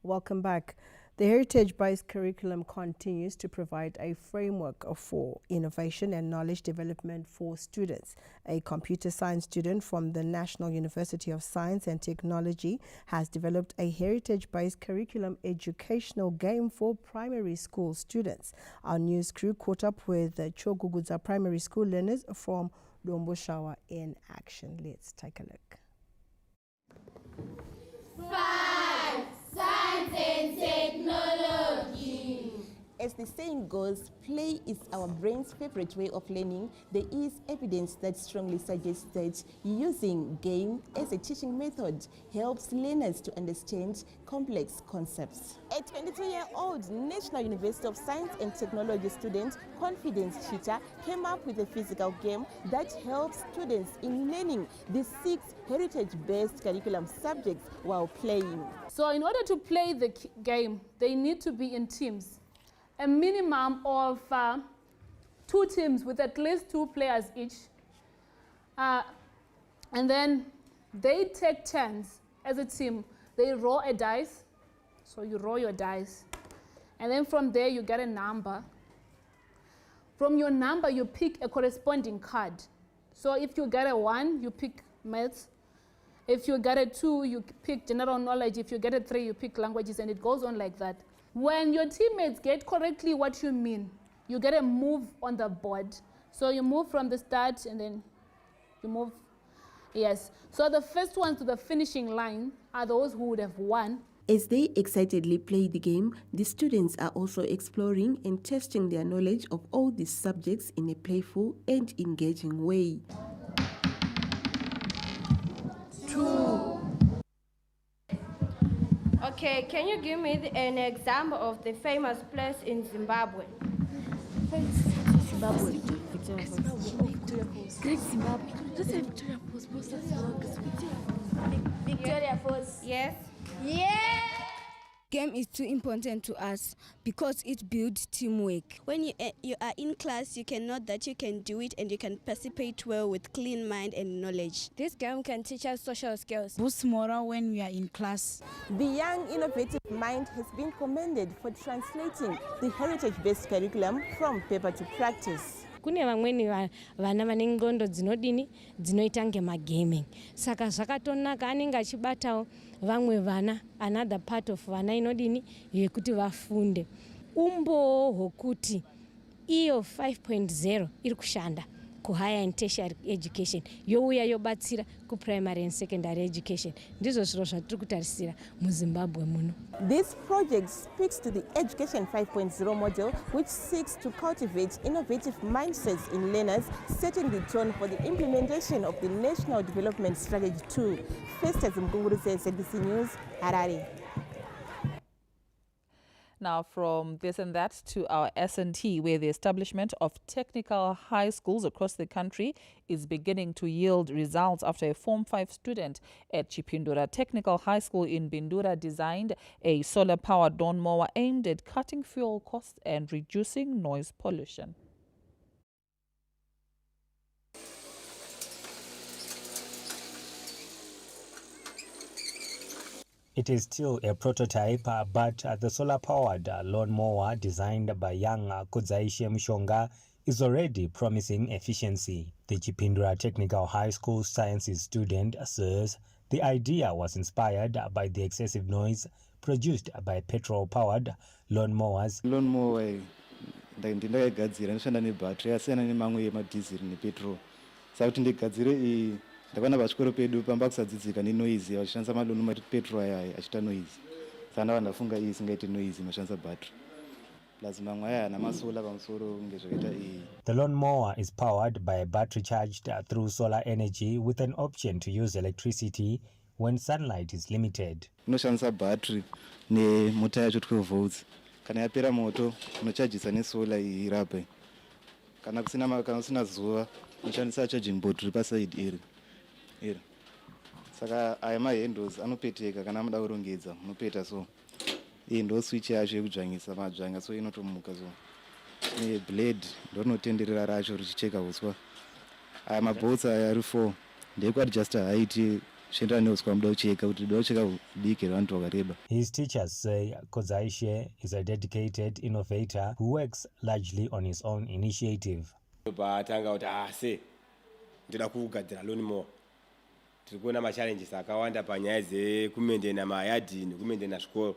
Welcome back. The heritage-based curriculum continues to provide a framework for innovation and knowledge development for students. A computer science student from the National University of Science and Technology has developed a heritage-based curriculum educational game for primary school students. Our news crew caught up with the Chogugudza primary school learners from Domboshawa in action. Let's take a look. Science and technology. As the saying goes, play is our brain's favorite way of learning. There is evidence that strongly suggests that using game as a teaching method helps learners to understand complex concepts. A 22-year-old National University of Science and Technology student, Confidence Chita, came up with a physical game that helps students in learning the 6 heritage-based curriculum subjects while playing. So in order to play the game, they need to be in teams. A minimum of 2 teams with at least 2 players each. And then they take turns as a team. They roll a dice. So you roll your dice. And then from there you get a number. From your number you pick a corresponding card. So if you get a 1, you pick maths. If you get a 2, you pick general knowledge. If you get a 3, you pick languages, and it goes on like that. When your teammates get correctly what you mean, you get a move on the board. So you move from the start and then you move. Yes. So the first ones to the finishing line are those who would have won. As they excitedly play the game, the students are also exploring and testing their knowledge of all these subjects in a playful and engaging way. 2. Okay, can you give me an example of the famous place in Zimbabwe? Zimbabwe. Victoria Falls. Yes. Yeah! Game is too important to us because it builds teamwork. When you are in class, you can know that you can do it and you can participate well with clean mind and knowledge. This game can teach us social skills. Boost morale when we are in class. The young innovative mind has been commended for translating the heritage-based curriculum from paper to practice. Kune vamweni vana vane ndxondo dzinoita ngemagaming, saka zvakatonaka anenge achibatawo vamwe vana another part of vana inodini yekuti vafunde. Umbo hwokuti iyo 5.0 iri kushanda kuhigher and tertiary education youya yobatsira kuprimary and secondary education ndizvo zviro zvatiri kutarisira muZimbabwe muno. This project speaks to the Education 5.0 model, which seeks to cultivate innovative mindsets in learners, setting the tone for the implementation of the National Development Strategy 2. Festus Mkunguruse, SABC News, Harare. Now from this and that to our S&T, where the establishment of technical high schools across the country is beginning to yield results after a Form 5 student at Chipindura Technical High School in Bindura designed a solar-powered lawnmower aimed at cutting fuel costs and reducing noise pollution. It is still a prototype, but the solar-powered lawnmower designed by young Kudzaishi Mshonga is already promising efficiency. The Chipindura Technical High School Sciences student says the idea was inspired by the excessive noise produced by petrol-powered lawnmowers. Lawnmower ndakagadzira ndinoshanda nebhatri asiyana nemamwe yemadhiziri nepetrol. Saka kuti ndigadzire iyi ndakaona pachikoro pedu pamba kusadzidzika nenoise vachishandisa malawnmower petrol aya achiita noise. Saka ndava ndafunga iyi isingaiti noise inoshandisa bhatri. Plus mamwe aya haana masola pamusoro ngezvakaita iyi. The lawnmower is powered by a battery charged through solar energy with an option to use electricity when sunlight is limited. Inoshandisa bhatri nemota yacho 12 volts. Kana yapera moto unochajisa nesola irape. Kana kusina zuva unoshandisa charging board iri paside iri. Saka aya mahandles anopeteka kana muda kurongedza unopeta so. Iyi ndo switch yacho yekudzvanyisa madzvanya so inotomuka so. Blade ndo rinotenderera racho richicheka uswa. Aya mabolts aya ari 4 ndekuadjusta height zvichienderana neuswa muda kucheka kuti muda kucheka diki revanhu vakareba. His teachers say Kozaishe is a dedicated innovator who works largely on his own initiative. Patanga kuti ase ndoda kugadzira lawnmower. Tiri kuona machallenges akawanda panyaya dzekumaintaina mayadhi nekumaintaina zvikoro.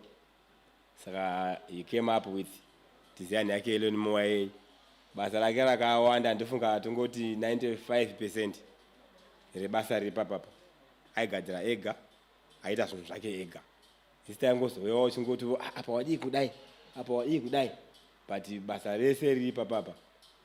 Saka he came up with design yake yelawnmower iyi. Basa rake rakawanda ndofunga tongoti 95% rebasa riri papapa. Aigadzira ega aita zvinhu zvake ega. This time ngozowewo uchingoti apa wadii kudai apa wadii kudai but basa rese riri papapa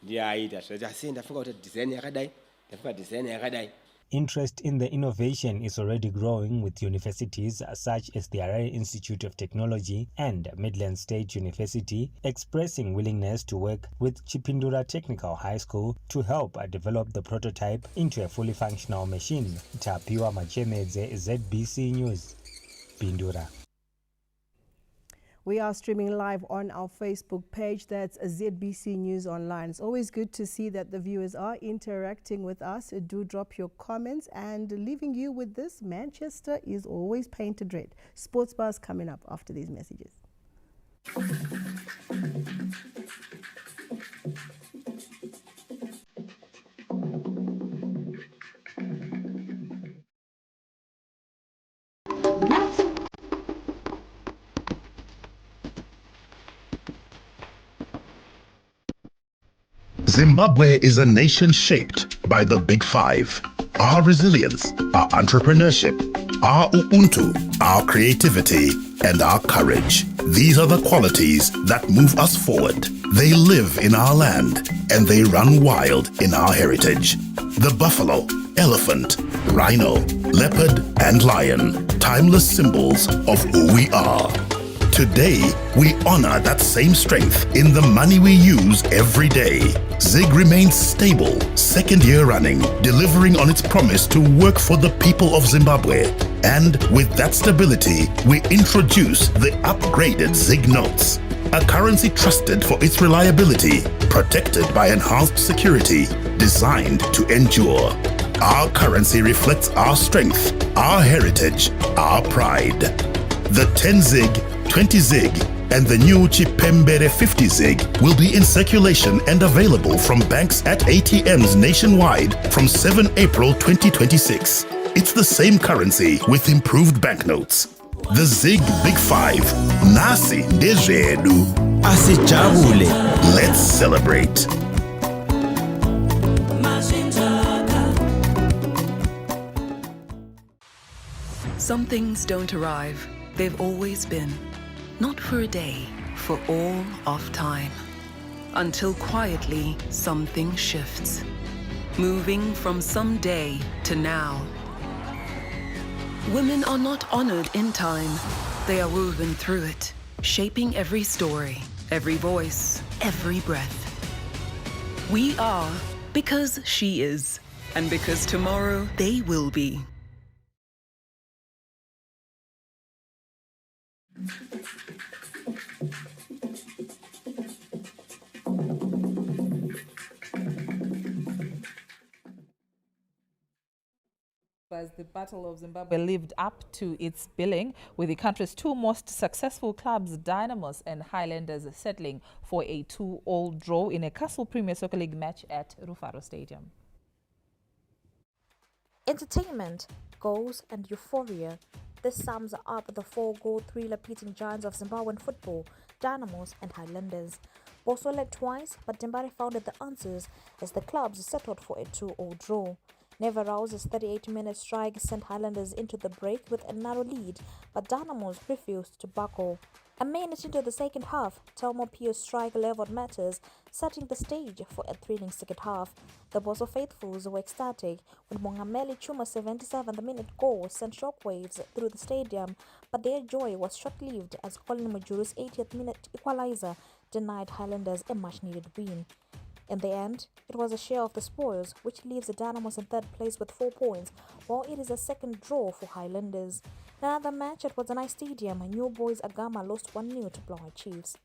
ndiye aita zvati asi ndafunga kuti design yakadai ndafunga design yakadai. Interest in the innovation is already growing with universities such as the Harare Institute of Technology and Midland State University expressing willingness to work with Chipindura Technical High School to help develop the prototype into a fully functional machine. Tapiwa Machemedze, ZBC News, Pindura. We are streaming live on our Facebook page. That's ZBC News Online. It's always good to see that the viewers are interacting with us. Do drop your comments, and leaving you with this: Manchester is always painted red. Sports bars coming up after these messages. Zimbabwe is a nation shaped by the Big Five. Our resilience, our entrepreneurship, our Ubuntu, our creativity, and our courage. These are the qualities that move us forward. They live in our land and they run wild in our heritage. The buffalo, elephant, rhino, leopard, and lion, timeless symbols of who we are. Today, we honor that same strength in the money we use every day. ZIG remains stable, second year running, delivering on its promise to work for the people of Zimbabwe. And with that stability, we introduce the upgraded ZIG notes, a currency trusted for its reliability, protected by enhanced security, designed to endure. Our currency reflects our strength, our heritage, our pride. The 10 ZIG, 20 ZIG, and the new Chipembere 50 ZIG will be in circulation and available from banks at ATMs nationwide from 7 April 2026. It's the same currency with improved banknotes. The ZIG Big Five. Nasi ndezvedu. Asijabule. Let's celebrate. Some things don't arrive. They've always been. Not for a day, for all of time. Until quietly something shifts. Moving from someday to now. Women are not honored in time. They are woven through it, shaping every story, every voice, every breath. We are because she is, and because tomorrow they will be. as the Battle of Zimbabwe lived up to its billing, with the country's two most successful clubs, Dynamos and Highlanders, settling for a 2-2 draw in a Castle Premier Soccer League match at Rufaro Stadium. Entertainment, goals and euphoria. This sums up the 4-goal thriller pitting giants of Zimbabwean football, Dynamos and Highlanders. Boso led twice, but Dembare found the answers as the clubs settled for a 2-2 draw. Neva Rouse's 38-minute strike sent Highlanders into the break with a narrow lead, but Dynamos refused to buckle. A minute into the second half, Telmo Pio's strike leveled matters, setting the stage for a thrilling second half. The Boso faithfuls were ecstatic when Mongameli Chuma's 77th-minute goal sent shockwaves through the stadium, but their joy was short-lived as Colin Majuru's 80th-minute equalizer denied Highlanders a much-needed win. In the end, it was a share of the spoils, which leaves the Dynamos in third place with 4 points, while it is a second draw for Highlanders. In another match at Wadzanai Stadium, New Boys Agama lost 1-0 to Blantyre Chiefs.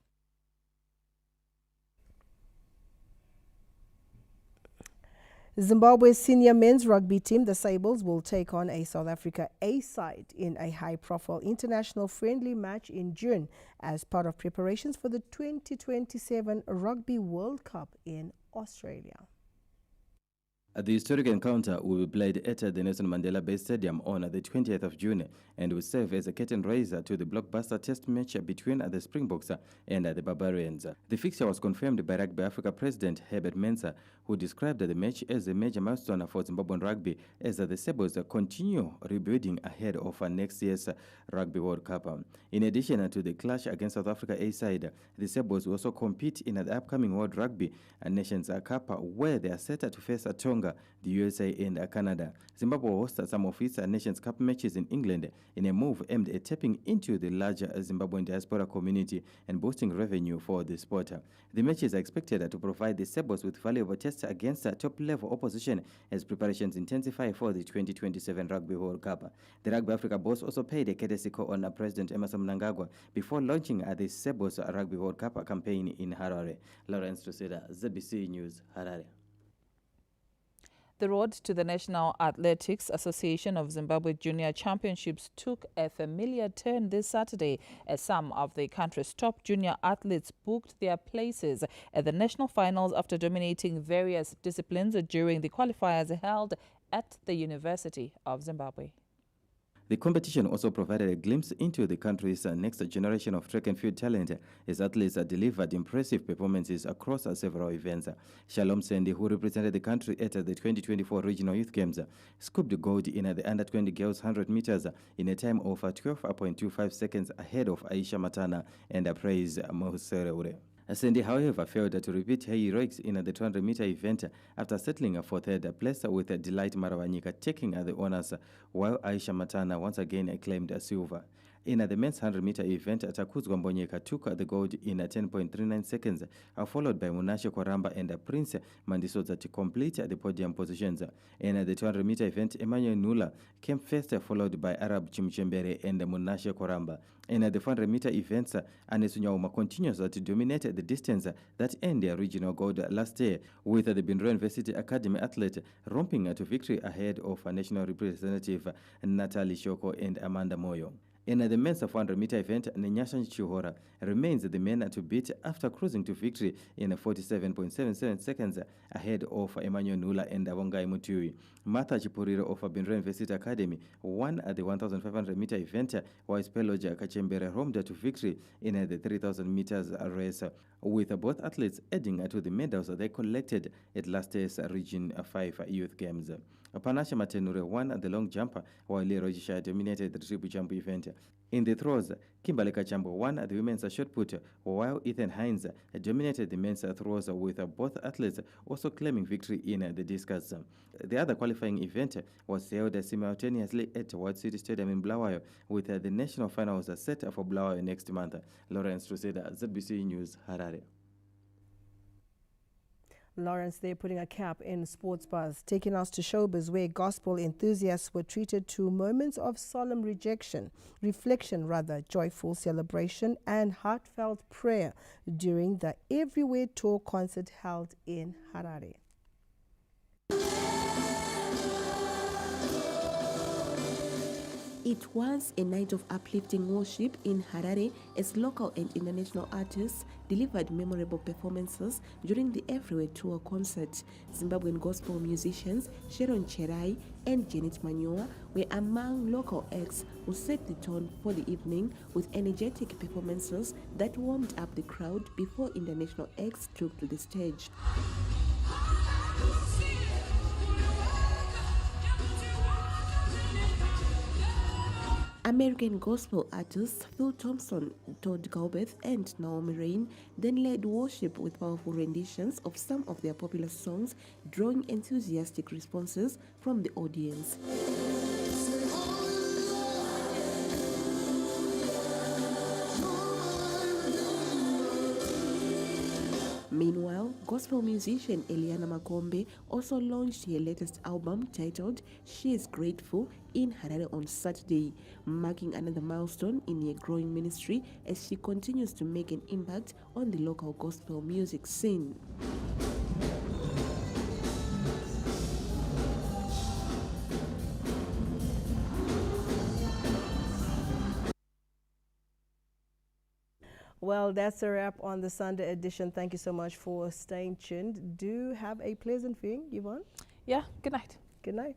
Zimbabwe's senior men's rugby team, the Sables, will take on a South Africa A side in a high-profile international friendly match in June as part of preparations for the 2027 Rugby World Cup in Australia. The historic encounter will be played at the Nelson Mandela Bay Stadium on the 20th of June and will serve as a curtain raiser to the blockbuster test match between the Springboks and the Barbarians. The fixture was confirmed by Rugby Africa President Herbert Mensah, who described the match as a major milestone for Zimbabwean rugby as the Sables continue rebuilding ahead of next year's Rugby World Cup. In addition to the clash against South Africa A side, the Sables will also compete in the upcoming World Rugby Nations Cup, where they are set to face Tonga, the USA and Canada. Zimbabwe hosted some of its Nations Cup matches in England in a move aimed at tapping into the larger Zimbabwean diaspora community and boosting revenue for the sport. The matches are expected to provide the Sables with valuable tests against top-level opposition as preparations intensify for the 2027 Rugby World Cup. The Rugby Africa boss also paid a courtesy call on President Emmerson Mnangagwa before launching the Sables Rugby World Cup campaign in Harare. Lawrence Truseda, ZBC News, Harare. The road to the National Athletics Association of Zimbabwe Junior Championships took a familiar turn this Saturday as some of the country's top junior athletes booked their places at the national finals after dominating various disciplines during the qualifiers held at the University of Zimbabwe. The competition also provided a glimpse into the country's next generation of track and field talent as athletes delivered impressive performances across several events. Shalom Sendi, who represented the country at the 2024 Regional Youth Games, scooped gold in the under-20 girls 100 meters in a time of 12.25 seconds ahead of Aisha Matana and Praise Mosereure. Sendi, however, failed to repeat her heroics in the 200-meter event after settling for third place with Delight Marawanyika taking the honors, while Aisha Matana once again claimed silver. In the men's 100-meter event, Takuzwa Mbonyeka took the gold in 10.39 seconds, followed by Munashe Kwaramba and Prince Mandisoza to complete the podium positions. In the 200-meter event, Emmanuel Nula came first, followed by Arab Chimchembere and Munashe Kwaramba. In the 400-meter events, Anesunya Uma continues to dominate the distance that earned a regional gold last year, with the Bindro University Academy athlete romping to victory ahead of national representative Natalie Shoko and Amanda Moyo. In the men's 400-meter event, Nyasha Chihora remains the man to beat after cruising to victory in 47.77 seconds ahead of Emmanuel Nula and Awongai Mutui. Martha Chipuriro of Bindro University Academy won at the 1,500-meter event, while Peloja Kachembere roamed to victory in the 3,000 meters race, with both athletes adding to the medals they collected at last year's Region 5 Youth Games. Panashe Matenure won the long jump, while Leroy Jisha dominated the triple jump event. In the throws, Kimberly Kachambo won the women's shot put, while Ethan Hines dominated the men's throws, with both athletes also claiming victory in the discus. The other qualifying event was held simultaneously at White City Stadium in Bulawayo, with the national finals set for Bulawayo next month. Lawrence Truseda, ZBC News, Harare. Lawrence there putting a cap in sports buzz, taking us to showbiz, where gospel enthusiasts were treated to moments of solemn reflection, joyful celebration and heartfelt prayer during the Everywhere Tour concert held in Harare. It was a night of uplifting worship in Harare as local and international artists delivered memorable performances during the Everywhere Tour concert. Zimbabwean gospel musicians Sharon Cherai and Janet Manyoa were among local acts who set the tone for the evening with energetic performances that warmed up the crowd before international acts took to the stage. American gospel artists Phil Thompson, Todd Galbraith, and Naomi Rain then led worship with powerful renditions of some of their popular songs, drawing enthusiastic responses from the audience. Meanwhile, gospel musician Eliana Magombe also launched her latest album titled She is Grateful in Harare on Saturday, marking another milestone in her growing ministry as she continues to make an impact on the local gospel music scene. Well, that's a wrap on the Sunday edition. Thank you so much for staying tuned. Do have a pleasant viewing, Yvonne. Yeah, good night. Good night.